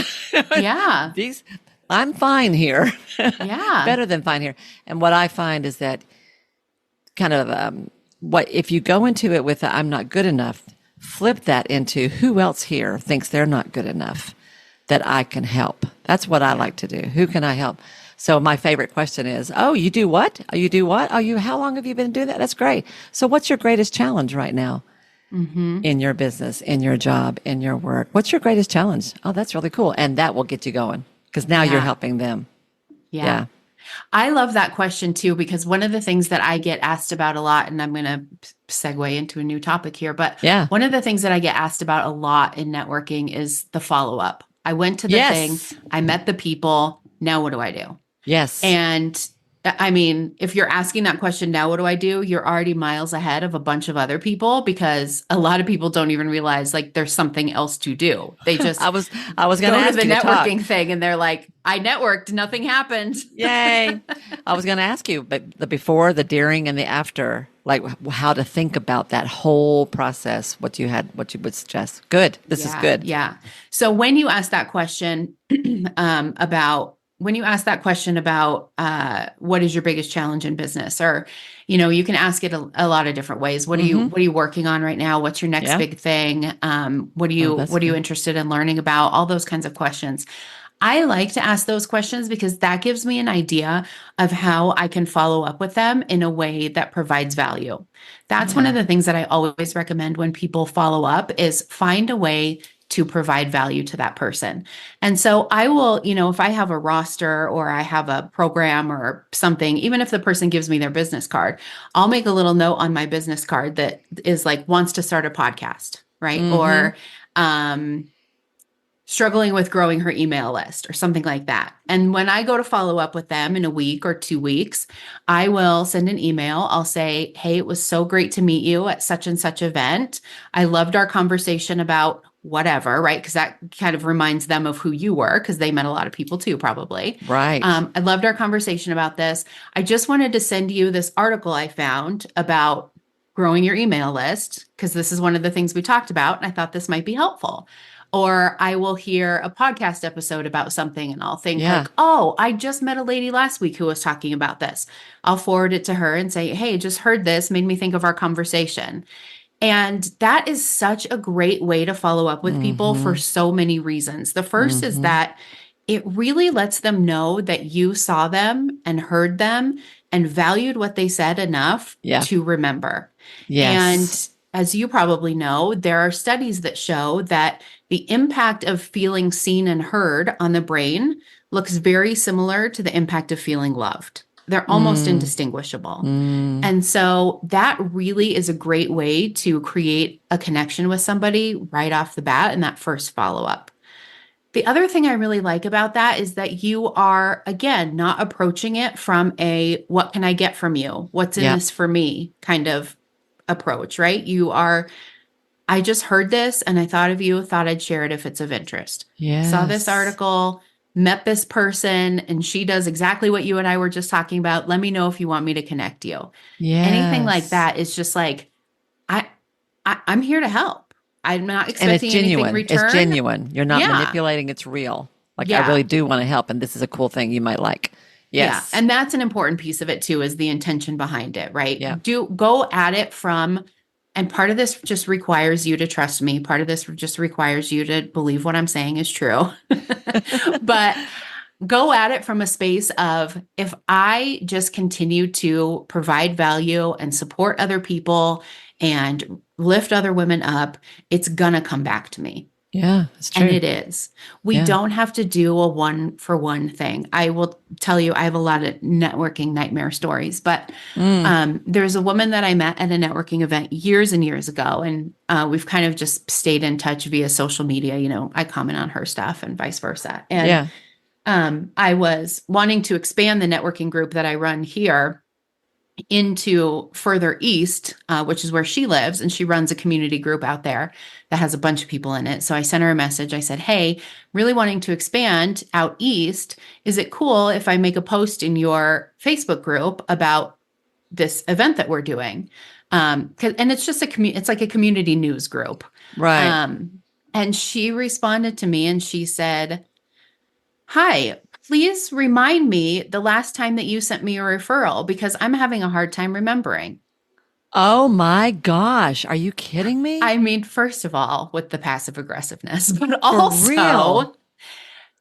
Yeah. These, I'm fine here. Yeah. Better than fine here. And what I find is that kind of what if you go into it with I'm not good enough, flip that into who else here thinks they're not good enough that I can help. That's what I Yeah. like to do. Who can I help? So my favorite question is, oh, you do what? Oh, you do what? How long have you been doing that? That's great. So what's your greatest challenge right now Hmm. in your business, in your job, in your work? What's your greatest challenge? Oh, that's really cool. And that will get you going because now you're Yeah. helping them. Yeah. Yeah. I love that question too, because one of the things that I get asked about a lot, and I'm going to segue into a new topic here, but Yeah. one of the things that I get asked about a lot in networking is the follow up. I went to the thing, Yes. I met the people. Now what do I do? Yes. And I mean, if you're asking that question, now what do I do? You're already miles ahead of a bunch of other people because a lot of people don't even realize like there's something else to do. They I just was I was going to go to ask the you to talk. networking thing and they're like, I networked, nothing happened. Yay. I was going to ask you, but the before, the during, and the after, like how to think about that whole process, what you would suggest. Good. This is Yeah, good. yeah. So when you ask that question about what is your biggest challenge in business, or you can ask it a lot of different ways. Mm-hmm. What are you working on right now? What's your next Yeah. big thing? Oh, that's What are you good. interested in learning about? All those kinds of questions. I like to ask those questions because that gives me an idea of how I can follow up with them in a way that provides value. That's one of Yeah. the things that I always recommend when people follow up is find a way to provide value to that person. And so I will, if I have a roster or I have a program or something, even if the person gives me their business card, I'll make a little note on my business card that is like wants to start a podcast, right? Or struggling with growing her email list or something like that. And when I go to follow up with them in a week or 2 weeks, I will send an email. I'll say, hey, it was so great to meet you at such and such event. I loved our conversation about whatever, right? Because that kind of reminds them of who you were, because they met a lot of people too, probably. Right. I loved our conversation about this. I just wanted to send you this article I found about growing your email list, because this is one of the things we talked about, and I thought this might be helpful. Or I will hear a podcast episode about something and I'll think like, oh, I just met a lady last week who was talking about this. I'll forward it to her and say, hey, just heard this, made me think of our conversation. And that is such a great way to follow up with people for so many reasons. The first is that it really lets them know that you saw them and heard them and valued what they said enough to remember. Yes. And as you probably know, there are studies that show that the impact of feeling seen and heard on the brain looks very similar to the impact of feeling loved. They're almost indistinguishable. And so that really is a great way to create a connection with somebody right off the bat in that first follow-up. The other thing I really like about that is that you are, again, not approaching it from a, what can I get from you? What's in this for me kind of approach, right? You are, I just heard this and I thought of you, thought I'd share it if it's of interest. Yes. Saw this article, met this person, and she does exactly what you and I were just talking about. Let me know if you want me to connect you. Yes. Anything like that is just like, I'm here to help. I'm not expecting anything in return. It's genuine. You're not manipulating. It's real. Like, I really do want to help, and this is a cool thing you might like. Yes. Yeah. And that's an important piece of it too, is the intention behind it, right? Yeah. Go at it from, and part of this just requires you to trust me. Part of this just requires you to believe what I'm saying is true. But go at it from a space of, if I just continue to provide value and support other people and lift other women up, it's going to come back to me. Yeah, that's true. And it is. We don't have to do a one-for-one thing. I will tell you, I have a lot of networking nightmare stories, but there's a woman that I met at a networking event years and years ago, and we've kind of just stayed in touch via social media. You know, I comment on her stuff and vice versa. And I was wanting to expand the networking group that I run here into further east, which is where she lives, and she runs a community group out there that has a bunch of people in it. So I sent her a message. I said, hey, really wanting to expand out east. Is it cool if I make a post in your Facebook group about this event that we're doing? And it's just it's like a community news group. Right. And she responded to me and she said, hi, please remind me the last time that you sent me a referral, because I'm having a hard time remembering. Oh my gosh. Are you kidding me? I mean, first of all, with the passive aggressiveness, but also,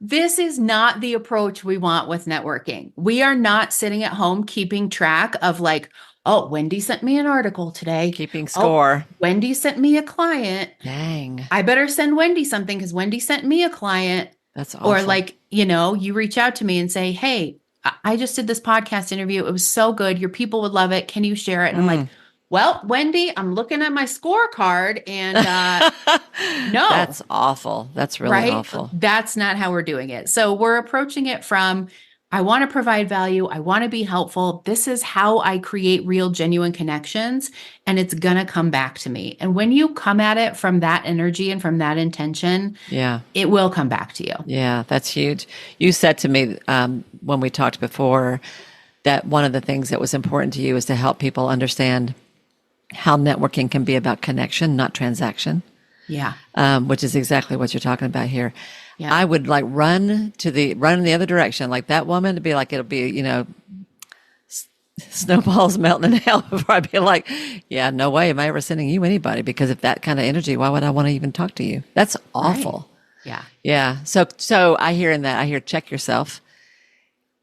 this is not the approach we want with networking. We are not sitting at home keeping track of like, oh, Wendy sent me an article today. Keeping score. Oh, Wendy sent me a client. Dang. I better send Wendy something because Wendy sent me a client. That's awful. Or like, you reach out to me and say, hey, I just did this podcast interview. It was so good. Your people would love it. Can you share it? And I'm like, well, Wendy, I'm looking at my scorecard and no. That's awful. That's really awful. That's not how we're doing it. So we're approaching it from, I want to provide value. I want to be helpful. This is how I create real, genuine connections, and it's going to come back to me. And when you come at it from that energy and from that intention, it will come back to you. Yeah, that's huge. You said to me when we talked before that one of the things that was important to you is to help people understand how networking can be about connection, not transaction. Yeah. Which is exactly what you're talking about here. Yeah. I would like run in the other direction. Like that woman to be like, it'll be, snowballs melting in hell before I'd be like, yeah, no way am I ever sending you anybody, because if that kind of energy, why would I want to even talk to you? That's awful. Right. Yeah. Yeah. So I hear check yourself.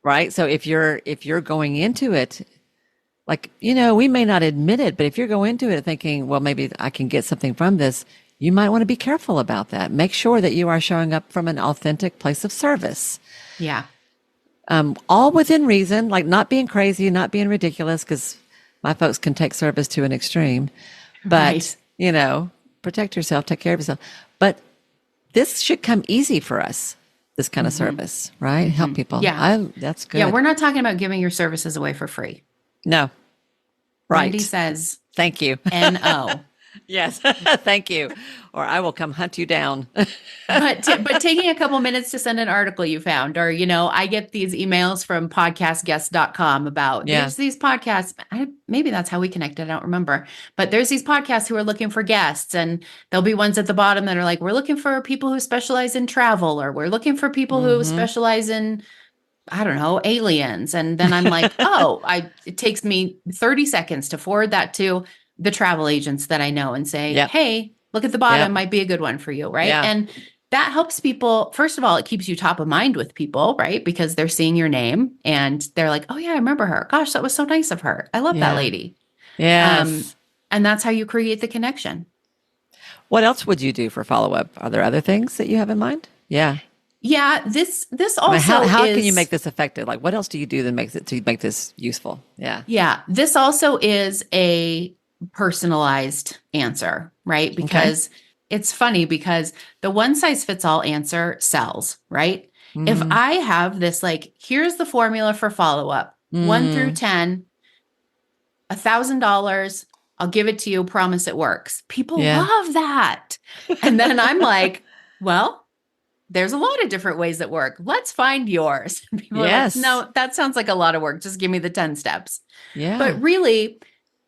Right. So if you're going into it, like, we may not admit it, but if you're going into it thinking, well, maybe I can get something from this, you might want to be careful about that. Make sure that you are showing up from an authentic place of service. Yeah. All within reason, like not being crazy, not being ridiculous, because my folks can take service to an extreme. But, Right. protect yourself, take care of yourself. But this should come easy for us, this kind of service, right? Help people. Yeah. That's good. Yeah. We're not talking about giving your services away for free. No. Right. Randy says, Thank you. NO. Yes. Thank you. Or I will come hunt you down. But taking a couple minutes to send an article you found, or, I get these emails from podcastguests.com about there's these podcasts. Maybe that's how we connected. I don't remember, but there's these podcasts who are looking for guests, and there'll be ones at the bottom that are like, we're looking for people who specialize in travel, or we're looking for people who specialize in, I don't know, aliens. And then I'm like, it takes me 30 seconds to forward that to the travel agents that I know and say, hey, look at the bottom, might be a good one for you. Right. Yeah. And that helps people. First of all, it keeps you top of mind with people, right? Because they're seeing your name and they're like, oh yeah, I remember her. Gosh, that was so nice of her. I love that lady. Yes. And that's how you create the connection. What else would you do for follow-up? Are there other things that you have in mind? Yeah. Yeah. This also how is, can you make this effective? Like what else do you do that makes it to make this useful? Yeah. Yeah. This also is a personalized answer, right? Because it's funny because the one size fits all answer sells, right? If I have this, like, here's the formula for follow-up, 1 through 10, $1,000, I'll give it to you, promise it works. People love that. And then I'm like, well, there's a lot of different ways that work. Let's find yours. People are like, no, that sounds like a lot of work. Just give me the 10 steps. Yeah. But really,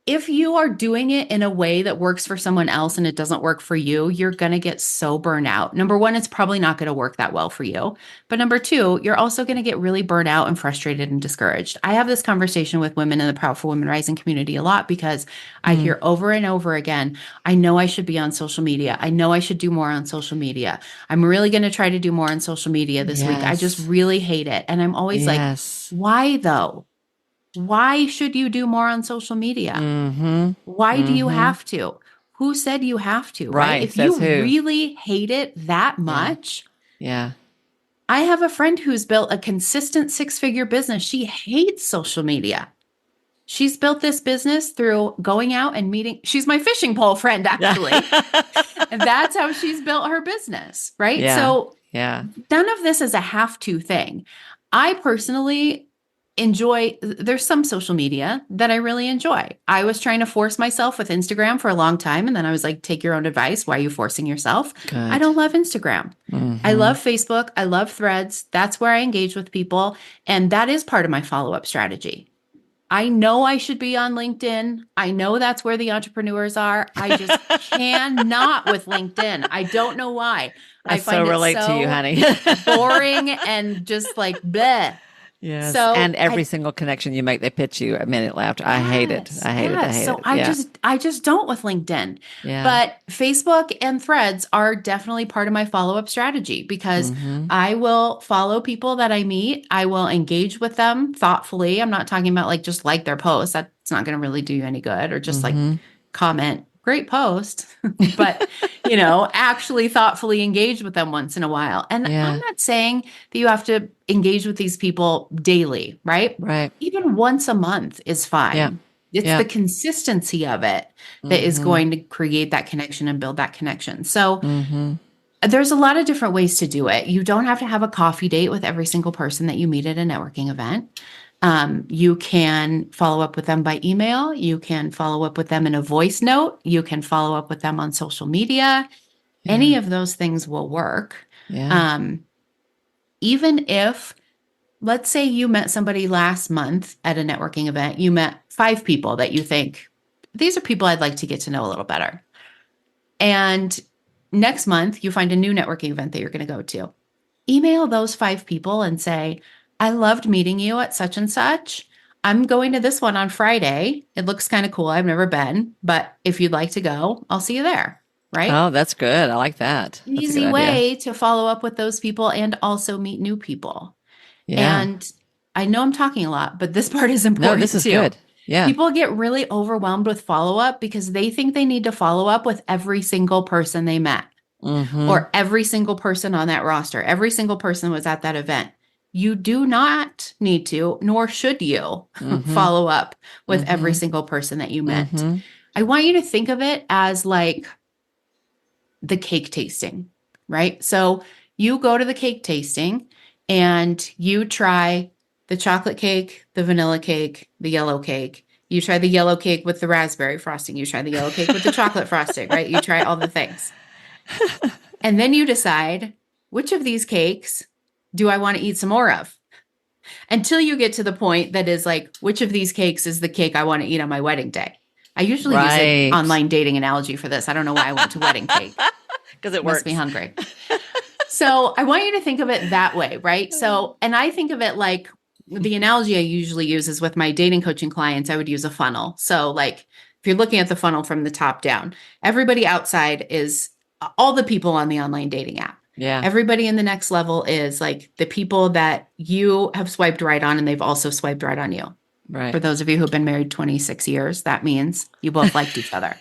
if you are doing it in a way that works for someone else and it doesn't work for you, you're going to get so burnt out. Number one, it's probably not going to work that well for you. But number two, you're also going to get really burnt out and frustrated and discouraged. I have this conversation with women in the Powerful Women Rising community a lot because I hear over and over again, I know I should be on social media. I know I should do more on social media. I'm really going to try to do more on social media this week. I just really hate it. And I'm always like, why though? Why should you do more on social media? Why do you have to? Who said you have to? Right. If you really hate it that much. Yeah. I have a friend who's built a consistent 6-figure business. She hates social media. She's built this business through going out and meeting. She's my fishing pole friend, actually. And that's how she's built her business. Right. Yeah. So none of this is a have to thing. I personally enjoy, there's some social media that I really enjoy. I was trying to force myself with Instagram for a long time. And then I was like, take your own advice. Why are you forcing yourself? Good. I don't love Instagram. I love Facebook. I love Threads. That's where I engage with people. And that is part of my follow-up strategy. I know I should be on LinkedIn. I know that's where the entrepreneurs are. I just cannot with LinkedIn. I don't know why. I find so relate to you, honey. Boring and just like bleh. Yes. So and every single connection you make, they pitch you a minute after. I hate it. I hate it. So I just don't with LinkedIn. Yeah. But Facebook and Threads are definitely part of my follow-up strategy because I will follow people that I meet. I will engage with them thoughtfully. I'm not talking about like their posts. That's not going to really do you any good, or just like comment, great post, but actually thoughtfully engage with them once in a while. And I'm not saying that you have to engage with these people daily, right? Right. Even once a month is fine. Yeah. It's the consistency of it that is going to create that connection and build that connection. So there's a lot of different ways to do it. You don't have to have a coffee date with every single person that you meet at a networking event. You can follow up with them by email. You can follow up with them in a voice note. You can follow up with them on social media. Yeah. Any of those things will work. Yeah. Even if, let's say you met somebody last month at a networking event, you met 5 people that you think, these are people I'd like to get to know a little better. And next month you find a new networking event that you're going to go to. Email those 5 people and say, I loved meeting you at such and such. I'm going to this one on Friday. It looks kind of cool. I've never been, but if you'd like to go, I'll see you there. Right? Oh, that's good. I like that. That's easy way to follow up with those people and also meet new people. Yeah. And I know I'm talking a lot, but this part is important. No, this is good. Yeah. People get really overwhelmed with follow-up because they think they need to follow up with every single person they met or every single person on that roster. Every single person was at that event. You do not need to, nor should you follow up with every single person that you met. I want you to think of it as like the cake tasting, right? So you go to the cake tasting and you try the chocolate cake, the vanilla cake, the yellow cake. You try the yellow cake with the raspberry frosting. You try the yellow cake with the chocolate frosting, right? You try all the things. And then you decide, which of these cakes do I want to eat some more of? Until you get to the point that is like, which of these cakes is the cake I want to eat on my wedding day? I usually use an online dating analogy for this. I don't know why I went to wedding cake. Because it works. Must be hungry. So I want you to think of it that way, right? So, and I think of it like the analogy I usually use is with my dating coaching clients, I would use a funnel. So like if you're looking at the funnel from the top down, everybody outside is all the people on the online dating app. Yeah. Everybody in the next level is like the people that you have swiped right on and they've also swiped right on you. Right. For those of you who've been married 26 years, that means you both liked each other.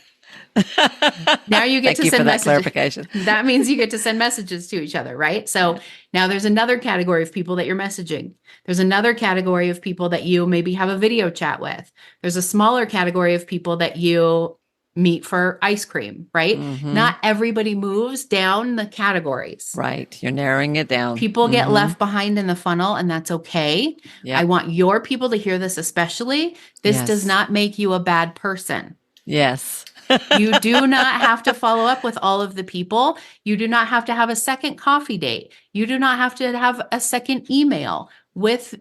Now you get to send messages. Clarification. That means you get to send messages to each other, right? So now there's another category of people that you're messaging. There's another category of people that you maybe have a video chat with. There's a smaller category of people that you meet for ice cream, right? Not everybody moves down the categories. Right. You're narrowing it down. People get left behind in the funnel, and that's okay. Yep. I want your people to hear this especially. This does not make you a bad person. Yes. You do not have to follow up with all of the people. You do not have to have a second coffee date. You do not have to have a second email with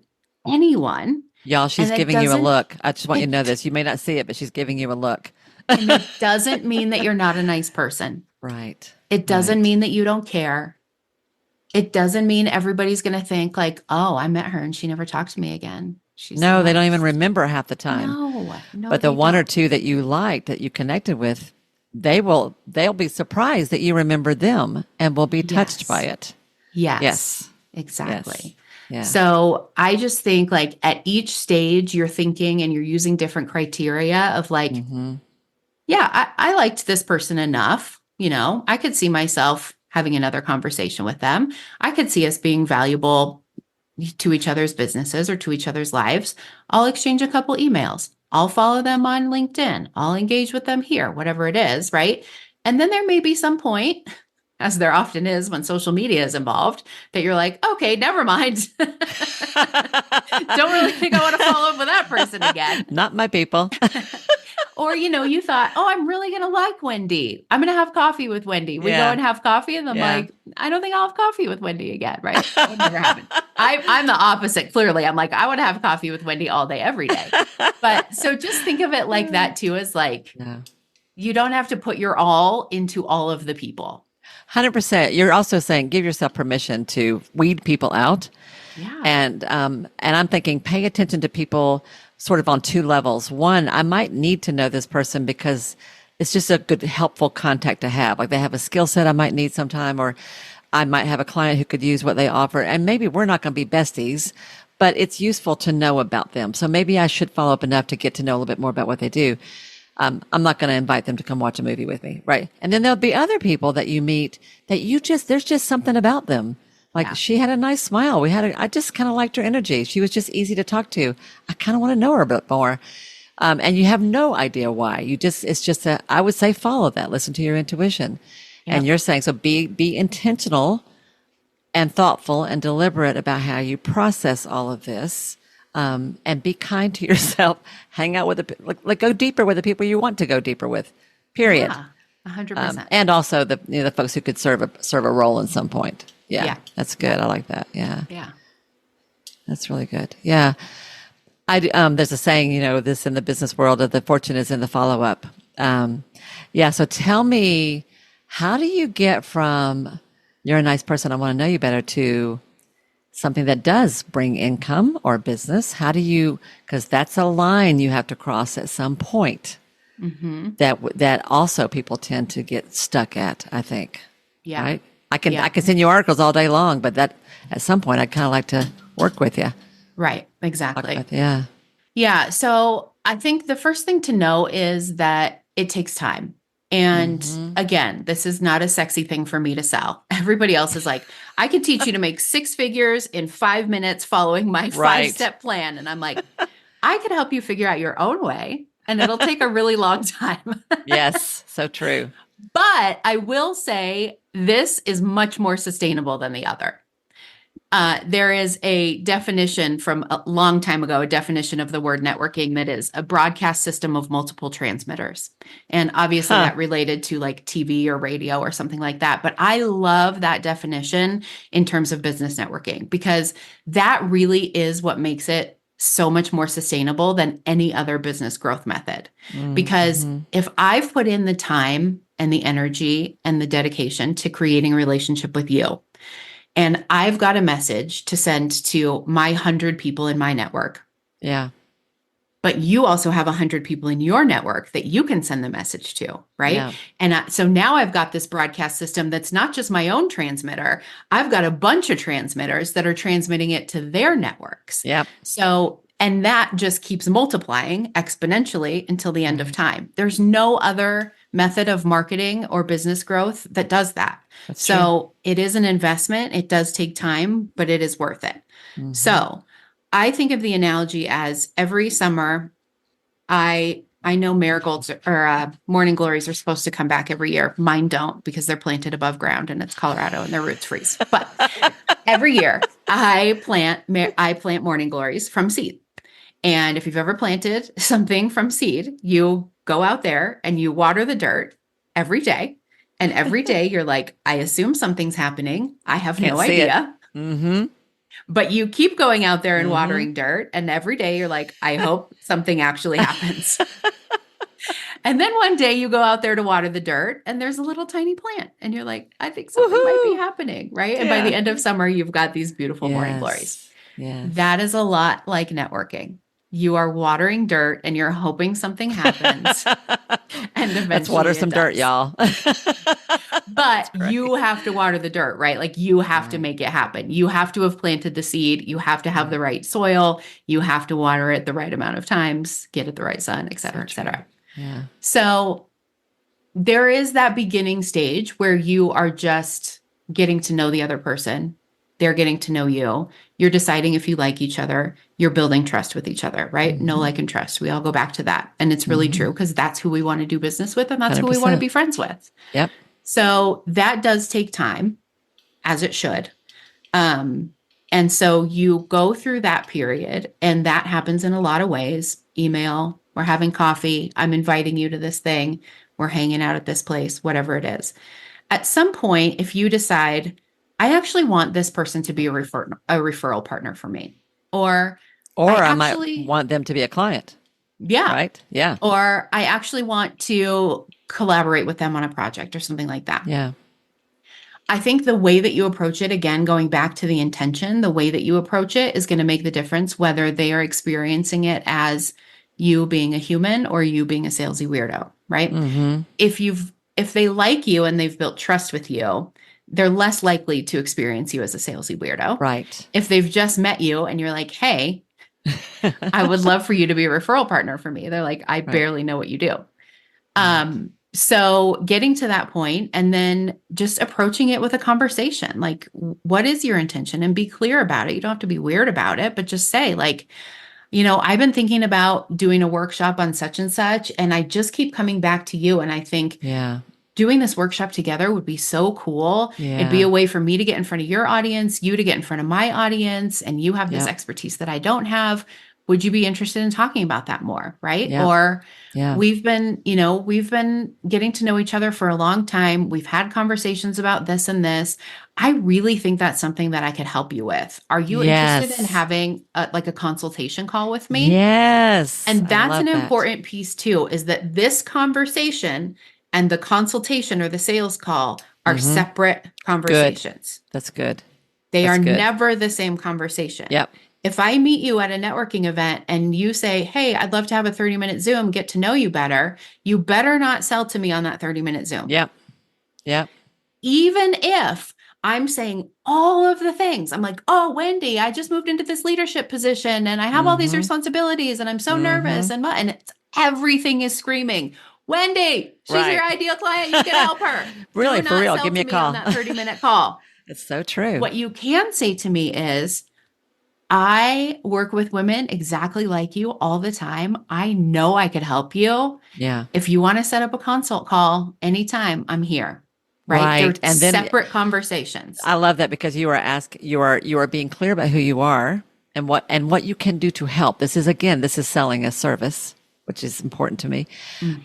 anyone. Y'all, she's giving you a look. I just want you to know this. You may not see it, but she's giving you a look. And it doesn't mean that you're not a nice person. Right. It doesn't mean that you don't care. It doesn't mean everybody's going to think like, oh, I met her and she never talked to me again. She's no, they don't even remember half the time. No, but the one or two that you liked, that you connected with, they'll be surprised that you remember them and will be touched by it. Yes. Exactly. Yes. Yeah. So I just think like at each stage you're thinking and you're using different criteria of like, I liked this person enough. You know, I could see myself having another conversation with them. I could see us being valuable to each other's businesses or to each other's lives. I'll exchange a couple emails. I'll follow them on LinkedIn. I'll engage with them here, whatever it is, right? And then there may be some point, as there often is when social media is involved, that you're like, okay, never mind. Don't really think I want to follow up with that person again. Not my people. Or, you thought, oh, I'm really going to like Wendy. I'm going to have coffee with Wendy. We go and have coffee. And I'm like, I don't think I'll have coffee with Wendy again. Right. That would never happen. I'm the opposite. Clearly. I'm like, I want to have coffee with Wendy all day, every day. But so just think of it like that too, as like, you don't have to put your all into all of the people. 100%. You're also saying, give yourself permission to weed people out. Yeah. And I'm thinking, pay attention to people sort of on two levels. One, I might need to know this person because it's just a good, helpful contact to have. Like they have a skill set I might need sometime, or I might have a client who could use what they offer. And maybe we're not going to be besties, but it's useful to know about them. So maybe I should follow up enough to get to know a little bit more about what they do. I'm not going to invite them to come watch a movie with me. Right. And then there'll be other people that you meet that there's just something about them. Like she had a nice smile. I just kind of liked her energy. She was just easy to talk to. I kind of want to know her a bit more. And you have no idea why. I would say follow that, listen to your intuition. Yep. And you're saying, so be intentional and thoughtful and deliberate about how you process all of this. And be kind to yourself. Hang out with go deeper with the people you want to go deeper with, period. Yeah, 100%. And also the folks who could serve a role in some point. Yeah, that's good. I like that. Yeah. Yeah. That's really good. Yeah. There's a saying, this in the business world of the fortune is in the follow-up. So tell me, how do you get from you're a nice person, I want to know you better, to something that does bring income or business? How do you, because that's a line you have to cross at some point that also people tend to get stuck at, I think. Yeah. Right? I can send you articles all day long, but that at some point I'd kind of like to work with you. Right. Exactly. Yeah. So I think the first thing to know is that it takes time. And Mm-hmm. again, this is not a sexy thing for me to sell. Everybody else is like, I can teach you to make six figures in 5 minutes following my Right. 5-step plan. And I'm like, I could help you figure out your own way, and it'll take a really long time. Yes. So true. But I will say this is much more sustainable than the other. There is a definition from a long time ago, a definition of the word networking that is a broadcast system of multiple transmitters. And obviously Huh. that related to like TV or radio or something like that. But I love that definition in terms of business networking, because that really is what makes it so much more sustainable than any other business growth method. Because Mm-hmm. if I've put in the time and the energy and the dedication to creating a relationship with you, and I've got a message to send to my 100 people in my network, Yeah. but you also have 100 people in your network that you can send the message to, right? Yeah. And so now I've got this broadcast system that's not just my own transmitter. I've got a bunch of transmitters that are transmitting it to their networks. Yep. So, and that just keeps multiplying exponentially until the end of Right. time. There's no other method of marketing or business growth that does that. That's true. So it is an investment. It does take time, but it is worth it. Mm-hmm. So I think of the analogy as every summer, I know marigolds or morning glories are supposed to come back every year. Mine don't, because they're planted above ground and it's Colorado and their roots freeze. But every year I plant morning glories from seed. And if you've ever planted something from seed, you go out there and you water the dirt every day. And every day you're like, I assume something's happening. I have Can't no see it. idea. Mm-hmm. But you keep going out there and Mm-hmm. watering dirt. And every day you're like, I hope something actually happens. And then one day you go out there to water the dirt and there's a little tiny plant. And you're like, I think something might be Woohoo! happening, right? And by the Yeah. end of summer, you've got these beautiful morning glories. Yes. Yes. That is a lot like networking. You are watering dirt and you're hoping something happens. And eventually Let's water some dirt, does. y'all. But great. you have to water the dirt, right? Like you have to Right. make it happen. You have to have planted the seed. You have to have the right soil. You have to water it the right amount of times, get it the right sun, et cetera, et So cetera. Yeah. So there is that beginning stage where you are just getting to know the other person. They're getting to know you. You're deciding if you like each other. You're building trust with each other, right? Mm-hmm. Know, like, and trust. We all go back to that. And it's really true, because that's who we want to do business with, and that's who we want to 100%. be friends with. Yep. So that does take time, as it should. And so you go through that period, and that happens in a lot of ways. Email, we're having coffee, I'm inviting you to this thing, we're hanging out at this place, whatever it is. At some point, if you decide, I actually want this person to be a referral partner for me, or I might want them to be a client. Yeah. Right? Yeah. Or I actually want to collaborate with them on a project or something like that. Yeah. I think the way that you approach it, again, going back to the intention, the way that you approach it is going to make the difference, whether they are experiencing it as you being a human or you being a salesy weirdo, right? Mm-hmm. If they like you and they've built trust with you, they're less likely to experience you as a salesy weirdo. Right. If they've just met you and you're like, hey, I would love for you to be a referral partner for me, they're like, I barely know what you do. So getting to that point and then just approaching it with a conversation, like, what is your intention? And be clear about it. You don't have to be weird about it, but just say, like, I've been thinking about doing a workshop on such and such, and I just keep coming back to you. And I think doing this workshop together would be so cool. Yeah. It'd be a way for me to get in front of your audience, you to get in front of my audience, and you have this expertise that I don't have. Would you be interested in talking about that more? Right. Yeah. Or Yeah. we've been getting to know each other for a long time. We've had conversations about this and this. I really think that's something that I could help you with. Are you interested in having a consultation call with me? Yes. And that's an important piece too, is that this conversation and the consultation or the sales call are separate conversations. Good. That's good. They are never the same conversation. Yep. If I meet you at a networking event and you say, hey, I'd love to have a 30-minute Zoom, get to know you better, you better not sell to me on that 30-minute Zoom. Yep. Yep. Even if I'm saying all of the things. I'm like, oh, Wendy, I just moved into this leadership position and I have all these Mm-hmm. responsibilities and I'm so Mm-hmm. nervous and everything is screaming, Wendy, she's your Right. ideal client. You can help her. Do Really, for not real. sell Give me to a me on call. that 30-minute call. It's so true. What you can say to me is, I work with women exactly like you all the time. I know I could help you. Yeah. If you want to set up a consult call anytime, I'm here. Right? They're Right. And then separate conversations. I love that because you are being clear about who you are and what you can do to help. This is selling a service, which is important to me.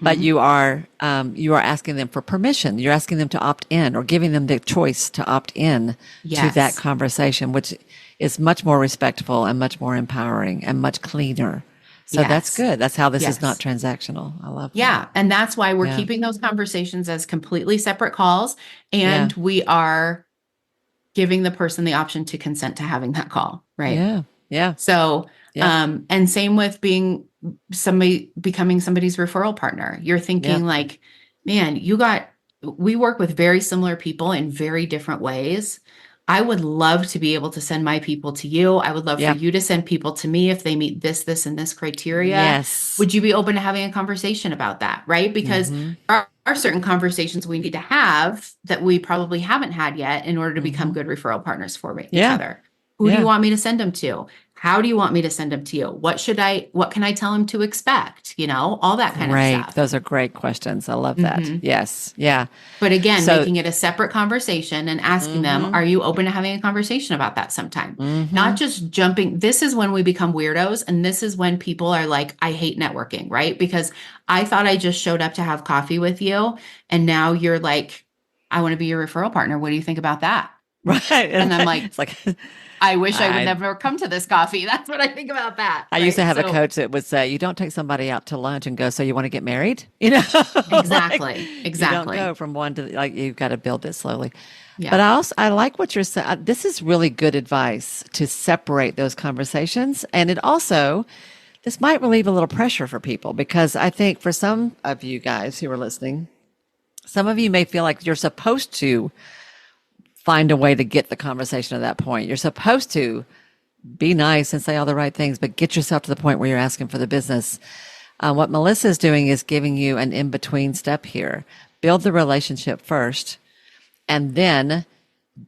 But Mm-hmm. you are asking them for permission. You're asking them to opt in or giving them the choice to opt in to that Yes. conversation, which is much more respectful and much more empowering and much cleaner. So that's Yes. good. That's how this is not Yes. transactional. I love that. Yeah. And that's why we're Yeah. keeping those conversations as completely separate calls. Yeah. And we are giving the person the option to consent to having that call. Right. Yeah. Yeah. So, Yep. and same with becoming somebody's referral partner. You're Yep. thinking like, man, we work with very similar people in very different ways. I would love to be able to send my people to you. I would love for Yep. you to send people to me if they meet this, and this criteria. Yes. Would you be open to having a conversation about that? Right? Because Mm-hmm. there are certain conversations we need to have that we probably haven't had yet in order to Mm-hmm. become good referral partners for each Yeah. other. Who do you Yeah. want me to send them to? How do you want me to send them to you? What can I tell them to expect? All that kind of Great. stuff. Those are great questions. I love that. hmm Yes. Yeah. But again, So, making it a separate conversation and asking them, mm-hmm. are you open to having a conversation about that sometime? Mm-hmm. Not just jumping. This is when we become weirdos. And this is when people are like, I hate networking, right? Because I thought I just showed up to have coffee with you. And now you're like, I want to be your referral partner. What do you think about that? Right. And I'm like, It's like, I wish I would I, never come to this coffee. That's what I think about that. I used to Right. have a So coach that would say, you don't take somebody out to lunch and go, so you want to get married? You know, like exactly. you don't Exactly. go from one to like, you've got to build it slowly. But Yeah. I like what you're saying. This is really good advice to separate those conversations. And this might relieve a little pressure for people because I think for some of you guys who are listening, some of you may feel like you're supposed to find a way to get the conversation to that point. You're supposed to be nice and say all the right things, but get yourself to the point where you're asking for the business. What Melissa is doing is giving you an in-between step here. Build the relationship first, and then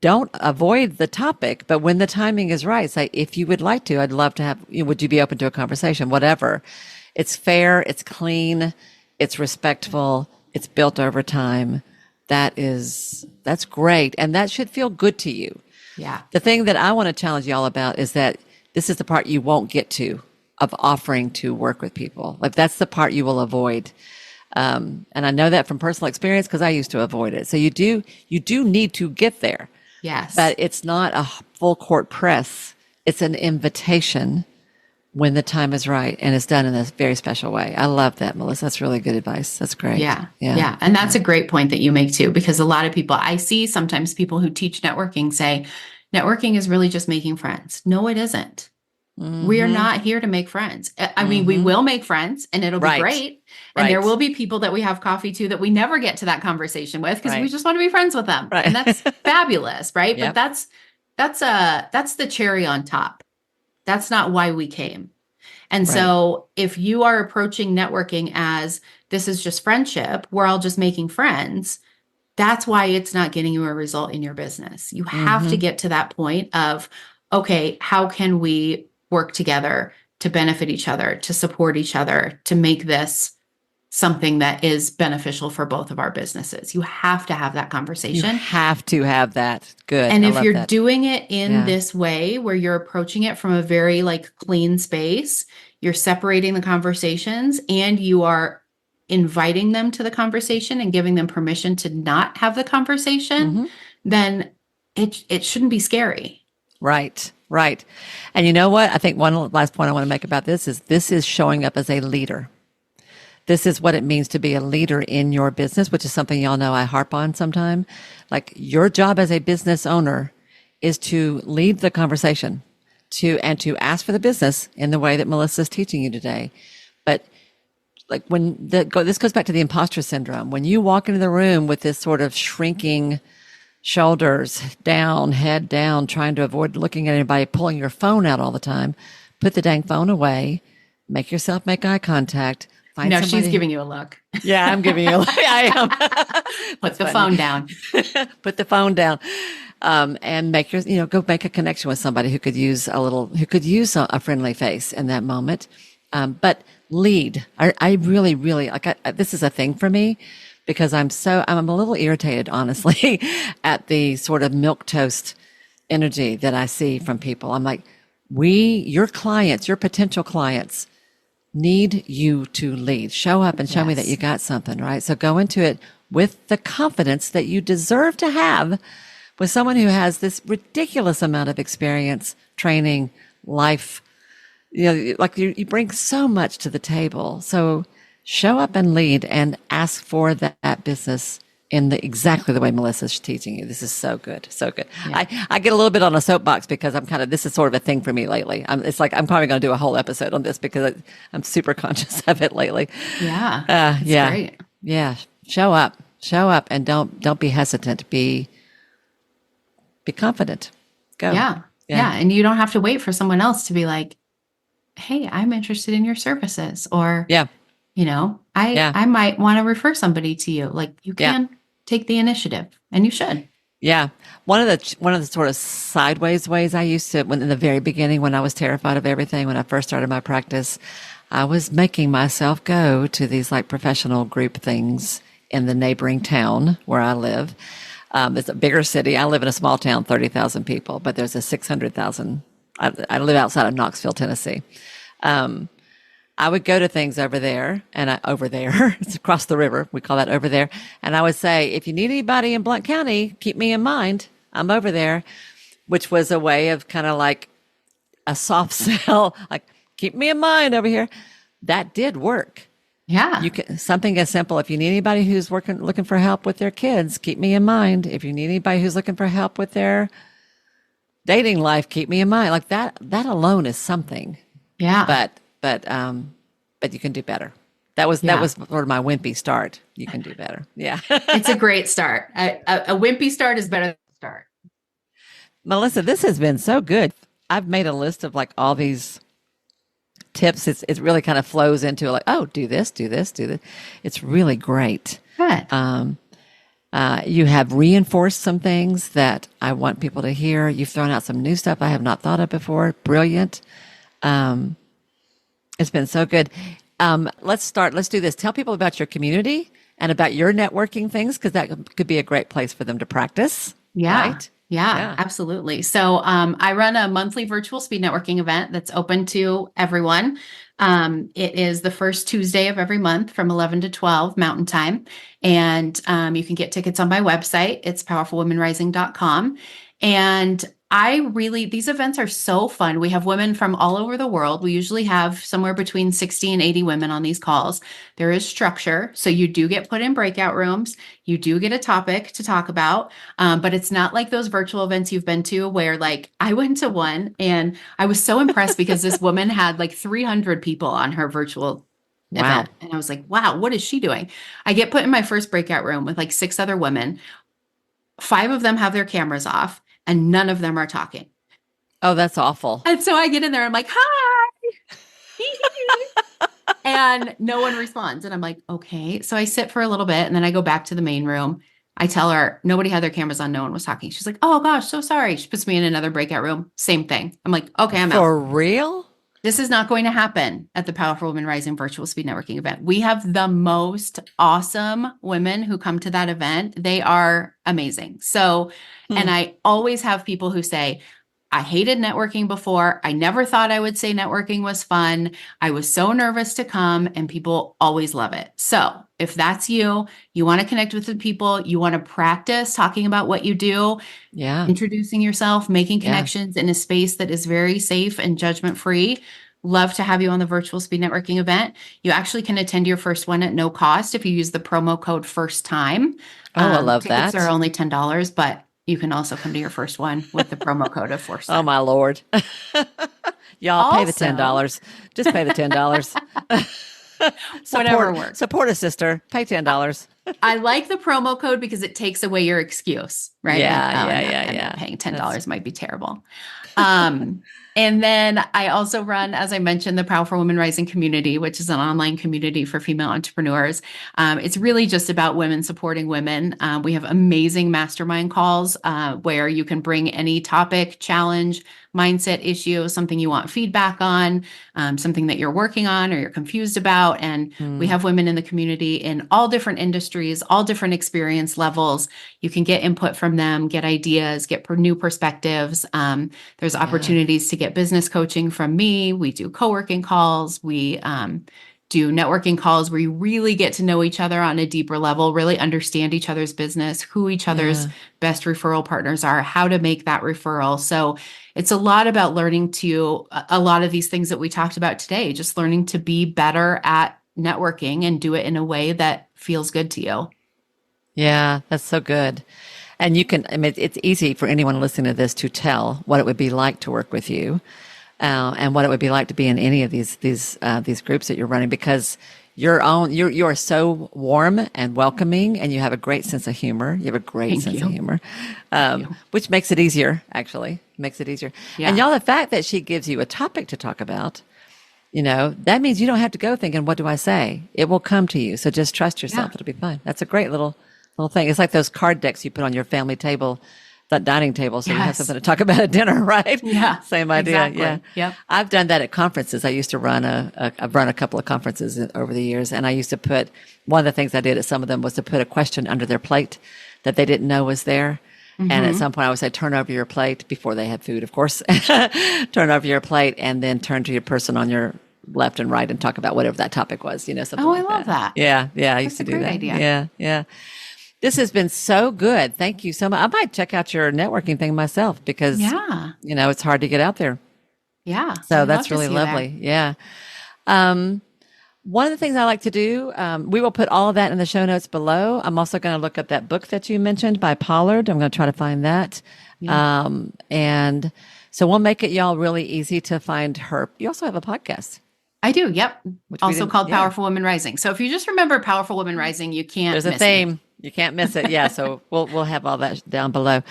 don't avoid the topic. But when the timing is right, say, if you would like to, I'd love to have, would you be open to a conversation? Whatever. It's fair. It's clean. It's respectful. It's built over time. That's great. And that should feel good to you. Yeah. The thing that I want to challenge y'all about is that this is the part you won't get to of offering to work with people. Like that's the part you will avoid. And I know that from personal experience because I used to avoid it. So you do need to get there, Yes. but it's not a full court press. It's an invitation when the time is right and it's done in a very special way. I love that, Melissa. That's really good advice. That's great. Yeah. Yeah. And that's a great point that you make too, because a lot of people, I see sometimes people who teach networking say, networking is really just making friends. No, it isn't. We are Mm-hmm. not here to make friends. I mean, we will make friends and it'll be Right. great. And there Right. will be people that we have coffee to that we never get to that conversation with because we Right. just want to be friends with them. Right. And that's fabulous, right? Yep. But that's the cherry on top. That's not why we came. And Right. so if you are approaching networking as this is just friendship, we're all just making friends, that's why it's not getting you a result in your business. You have to get to that point of, okay, how can we work together to benefit each other, to support each other, to make this something that is beneficial for both of our businesses? You have to have that You conversation. have to have that. Good. And I if love you're that. doing it in Yeah. this way, where you're approaching it from a very like clean space, you're separating the conversations and you are inviting them to the conversation and giving them permission to not have the conversation, Mhm. then it shouldn't be scary. Right. Right. And you know what? I think one last point I want to make about this is showing up as a leader. This is what it means to be a leader in your business, which is something y'all know I harp on sometime. Like your job as a business owner is to lead the conversation and to ask for the business in the way that Melissa's teaching you today. But like this goes back to the imposter syndrome. When you walk into the room with this sort of shrinking shoulders down, head down, trying to avoid looking at anybody, pulling your phone out all the time. Put the dang phone away. Make yourself make eye contact. Find No, somebody. she's giving you a look. Yeah, I'm giving you. I am. Put the phone down. Put the phone down, and go make a connection with somebody who could use a friendly face in that moment. But lead. I really, really this is a thing for me because I'm a little irritated, honestly, at the sort of milquetoast energy that I see from people. I'm like, your clients, your potential clients, need you to lead. Show up and show me that you got something, right? So go into it with the confidence that you deserve to have with someone who has this ridiculous amount of experience, training, life. Like you bring so much to the table. So show up and lead and ask for that business in exactly the way Melissa's teaching you. This is so good. So good. Yeah. I get a little bit on a soapbox because this is sort of a thing for me lately. It's like, I'm probably going to do a whole episode on this because I'm super conscious of it lately. Yeah. Yeah. Great. Yeah. Show up and don't be hesitant. Be confident. Go. Yeah. And you don't have to wait for someone else to be like, hey, I'm interested in your services, or, I might want to refer somebody to you. Like, you can take the initiative, and you should. Yeah. One of the sort of sideways ways I used to, in the very beginning, when I was terrified of everything, when I first started my practice, I was making myself go to these like professional group things in the neighboring town where I live. It's a bigger city. I live in a small town, 30,000 people, but there's a 600,000. I live outside of Knoxville, Tennessee. I would go to things over there, it's across the river. We call that over there. And I would say, if you need anybody in Blount County, keep me in mind. I'm over there, which was a way of kind of like a soft sell, like, keep me in mind over here. That did work. Yeah. Something as simple. If you need anybody who's looking for help with their kids, keep me in mind. If you need anybody who's looking for help with their dating life, keep me in mind. Like that alone is something. Yeah. But you can do better. That was sort of my wimpy start. You can do better. Yeah. It's a great start. A wimpy start is better than a start. Melissa, this has been so good. I've made a list of like all these tips. It really kind of flows into like, oh, do this, do this, do this. It's really great. Good. You have reinforced some things that I want people to hear. You've thrown out some new stuff I have not thought of before. Brilliant. It's been so good. Let's do this. Tell people about your community and about your networking things, because that could be a great place for them to practice. Yeah. Right? Yeah, absolutely. So I run a monthly virtual speed networking event that's open to everyone. It is the first Tuesday of every month from 11 to 12 Mountain Time. And you can get tickets on my website. It's powerfulwomenrising.com. And these events are so fun. We have women from all over the world. We usually have somewhere between 60 and 80 women on these calls. There is structure. So you do get put in breakout rooms. You do get a topic to talk about. But it's not like those virtual events you've been to where like I went to one and I was so impressed because this woman had like 300 people on her virtual event. And I was like, wow, what is she doing? I get put in my first breakout room with like 6 other women. 5 of them have their cameras off. And none of them are talking. Oh, that's awful. And so I get in there, I'm like, hi. And no one responds. And I'm like, okay. So I sit for a little bit and then I go back to the main room. I tell her nobody had their cameras on. No one was talking. She's like, oh gosh, so sorry. She puts me in another breakout room. Same thing. I'm like, okay, I'm out. For real? This is not going to happen at the Powerful Women Rising virtual speed networking event. We have the most awesome women who come to that event. They are amazing. So, and I always have people who say, I hated networking before. I never thought I would say networking was fun. I was so nervous to come, and people always love it. So if that's you, you want to connect with the people, you want to practice talking about what you do, introducing yourself, making connections in a space that is very safe and judgment-free. Love to have you on the virtual speed networking event. You actually can attend your first one at no cost if you use the promo code first time. Oh, I love that. Tickets are only $10, but you can also come to your first one with the promo code of first time. Oh my Lord. Y'all pay the $10. Just pay the $10. Whatever works. Support a sister. Pay $10. I like the promo code because it takes away your excuse, right? Like, oh, I'm not paying $10 might be terrible. Um, and then I also run, as I mentioned, the Powerful Women Rising community, which is an online community for female entrepreneurs. It's really just about women supporting women. We have amazing mastermind calls where you can bring any topic, challenge, mindset issue, something you want feedback on, something that you're working on or you're confused about. And we have women in the community in all different industries, all different experience levels. You can get input from them, get ideas, get new perspectives. There's opportunities to get business coaching from me. We do co-working calls. We do networking calls where you really get to know each other on a deeper level, really understand each other's business, who each other's best referral partners are, how to make that referral. So it's a lot about learning to, a lot of these things that we talked about today, just learning to be better at networking and do it in a way that feels good to you. Yeah, that's so good. And you can, I mean, it's easy for anyone listening to this to tell what it would be like to work with you, and what it would be like to be in any of these groups that you're running, because you are so warm and welcoming, and you have a great sense of humor. You have a great sense of humor, which makes it easier, actually. Makes it easier. Yeah. And y'all, the fact that she gives you a topic to talk about, that means you don't have to go thinking, what do I say? It will come to you. So just trust yourself. It'll be fine. That's a great little thing. It's like those card decks you put on your family table, that dining table, so you have something to talk about at dinner, right? Yeah. Same idea. Exactly. Yeah. Yep. I've done that at conferences. I used to run I've run a couple of conferences over the years, and I used to put, one of the things I did at some of them was to put a question under their plate that they didn't know was there. Mm-hmm. And at some point I would say, turn over your plate, before they had food, of course. Turn over your plate and then turn to your person on your left and right and talk about whatever that topic was, something like that. I love that. Yeah. I used to do that. That's a great idea. Yeah. This has been so good. Thank you so much. I might check out your networking thing myself, because, it's hard to get out there. Yeah. So that's really lovely. Yeah. One of the things I like to do, we will put all of that in the show notes below. I'm also going to look up that book that you mentioned by Pollard. I'm going to try to find that. Yeah. And so we'll make it, y'all, really easy to find her. You also have a podcast. I do. Yep. Also called Powerful Women Rising. So if you just remember Powerful Women Rising, you can't miss it. There's a theme. You can't miss it. Yeah. So we'll have all that down below.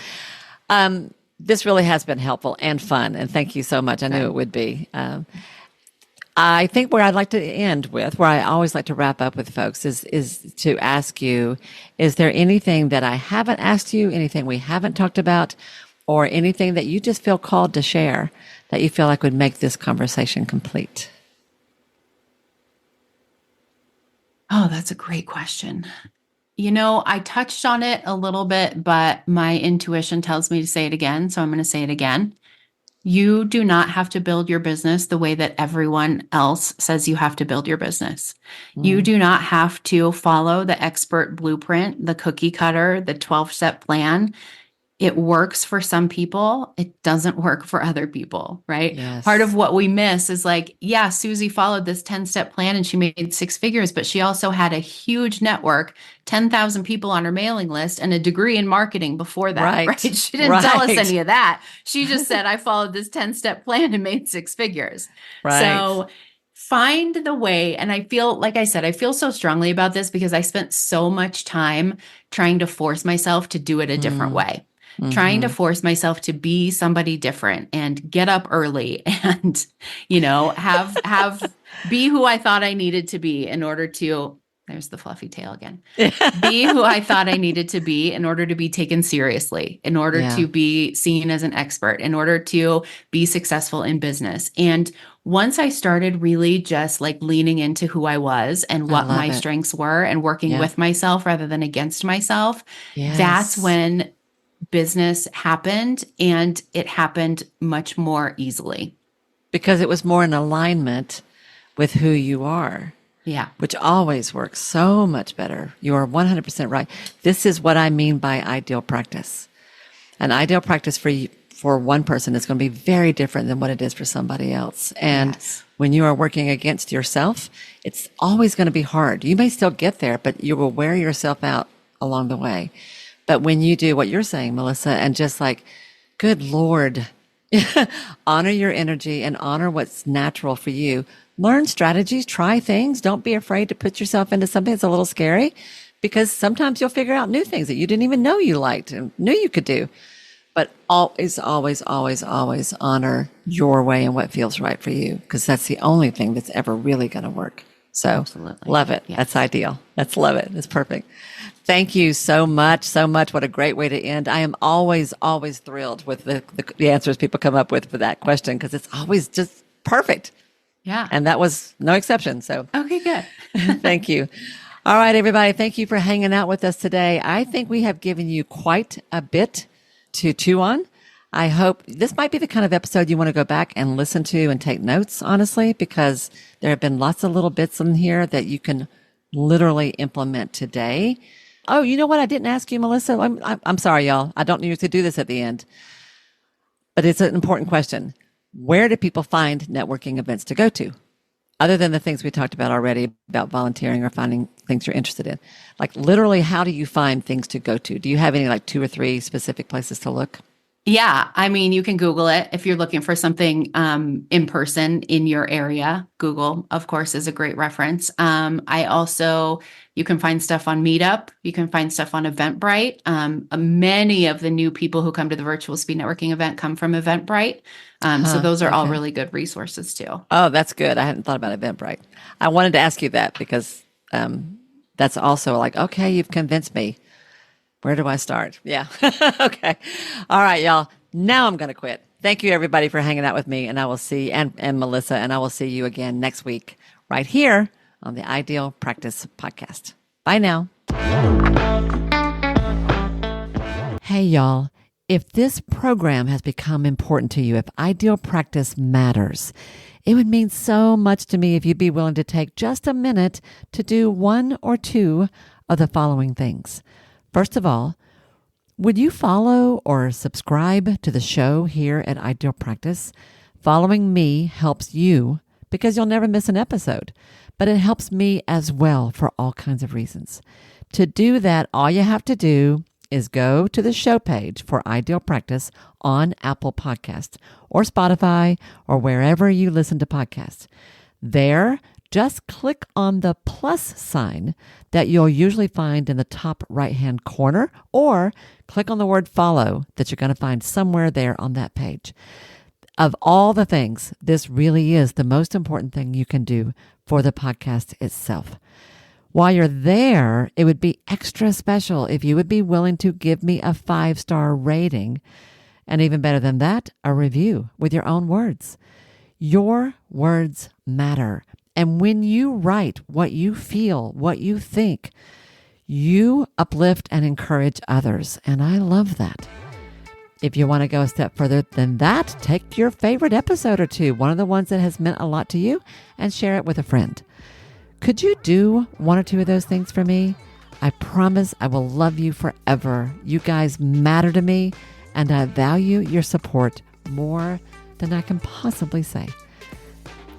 This really has been helpful and fun. And thank you so much. I knew it would be. I think where I'd like to end with, where I always like to wrap up with folks, is to ask you, is there anything that I haven't asked you, anything we haven't talked about, or anything that you just feel called to share that you feel like would make this conversation complete? Oh, that's a great question. I touched on it a little bit, but my intuition tells me to say it again. So I'm going to say it again. You do not have to build your business the way that everyone else says you have to build your business. You do not have to follow the expert blueprint, the cookie cutter, the 12-step plan. It works for some people. It doesn't work for other people, right? Yes. Part of what we miss is like, Susie followed this 10-step plan and she made 6 figures, but she also had a huge network, 10,000 people on her mailing list, and a degree in marketing before that, right? She didn't tell us any of that. She just said, I followed this 10-step plan and made 6 figures. Right. So find the way. And I feel, like I said, I feel so strongly about this because I spent so much time trying to force myself to do it a different way. Mm-hmm. Trying to force myself to be somebody different and get up early and, have be who I thought I needed to be in order to, there's the fluffy tail again, be who I thought I needed to be in order to be taken seriously, in order to be seen as an expert, in order to be successful in business. And once I started really just like leaning into who I was and what my strengths were and working with myself rather than against myself, that's when business happened, and it happened much more easily. Because it was more in alignment with who you are. Yeah. Which always works so much better. You are 100% right. This is what I mean by ideal practice. An ideal practice for one person is going to be very different than what it is for somebody else. And when you are working against yourself, it's always going to be hard. You may still get there, but you will wear yourself out along the way. But when you do what you're saying, Melissa, and just like, good Lord, honor your energy and honor what's natural for you. Learn strategies, try things. Don't be afraid to put yourself into something that's a little scary, because sometimes you'll figure out new things that you didn't even know you liked and knew you could do. But always, always, always, always honor your way and what feels right for you, because that's the only thing that's ever really going to work. So Absolutely. Love it. Yes. That's ideal. Love it. That's perfect. Thank you so much. So much. What a great way to end. I am always, always thrilled with the answers people come up with for that question, because it's always just perfect. Yeah. And that was no exception. So Okay, good. thank you. All right, everybody. Thank you for hanging out with us today. I think we have given you quite a bit to chew on. I hope this might be the kind of episode you want to go back and listen to and take notes, honestly, because there have been lots of little bits in here that you can literally implement today. Oh, you know what? I didn't ask you, Melissa. I'm sorry, y'all. I don't usually do this at the end, but it's an important question. Where do people find networking events to go to? Other than the things we talked about already about volunteering or finding things you're interested in. Like literally, how do you find things to go to? Do you have any like 2 or 3 specific places to look? Yeah, I mean, you can Google it if you're looking for something in person in your area. Google, of course, is a great reference. You can find stuff on Meetup. You can find stuff on Eventbrite. Many of the new people who come to the Virtual Speed Networking event come from Eventbrite. So those are all really good resources too. Oh, that's good. I hadn't thought about Eventbrite. I wanted to ask you that because that's also like, okay, you've convinced me. Where do I start? Yeah. Okay. All right, y'all. Now I'm going to quit. Thank you, everybody, for hanging out with me. And I will see, and Melissa, and I will see you again next week right here on the Ideal Practice Podcast. Bye now. Hey, y'all. If this program has become important to you, if Ideal Practice matters, it would mean so much to me if you'd be willing to take just a minute to do 1 or 2 of the following things. First of all, would you follow or subscribe to the show here at Ideal Practice? Following me helps you because you'll never miss an episode, but it helps me as well for all kinds of reasons. To do that, all you have to do is go to the show page for Ideal Practice on Apple Podcasts or Spotify or wherever you listen to podcasts. There, just click on the plus sign that you'll usually find in the top right-hand corner, or click on the word follow that you're going to find somewhere there on that page. Of all the things, this really is the most important thing you can do for the podcast itself. While you're there, it would be extra special if you would be willing to give me a 5-star rating, and even better than that, a review with your own words. Your words matter. And when you write what you feel, what you think, you uplift and encourage others. And I love that. If you want to go a step further than that, take your favorite episode or 2, one of the ones that has meant a lot to you, and share it with a friend. Could you do 1 or 2 of those things for me? I promise I will love you forever. You guys matter to me, and I value your support more than I can possibly say.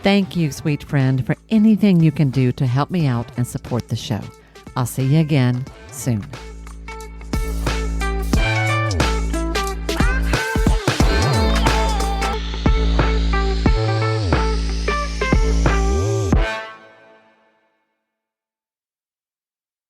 Thank you, sweet friend, for anything you can do to help me out and support the show. I'll see you again soon.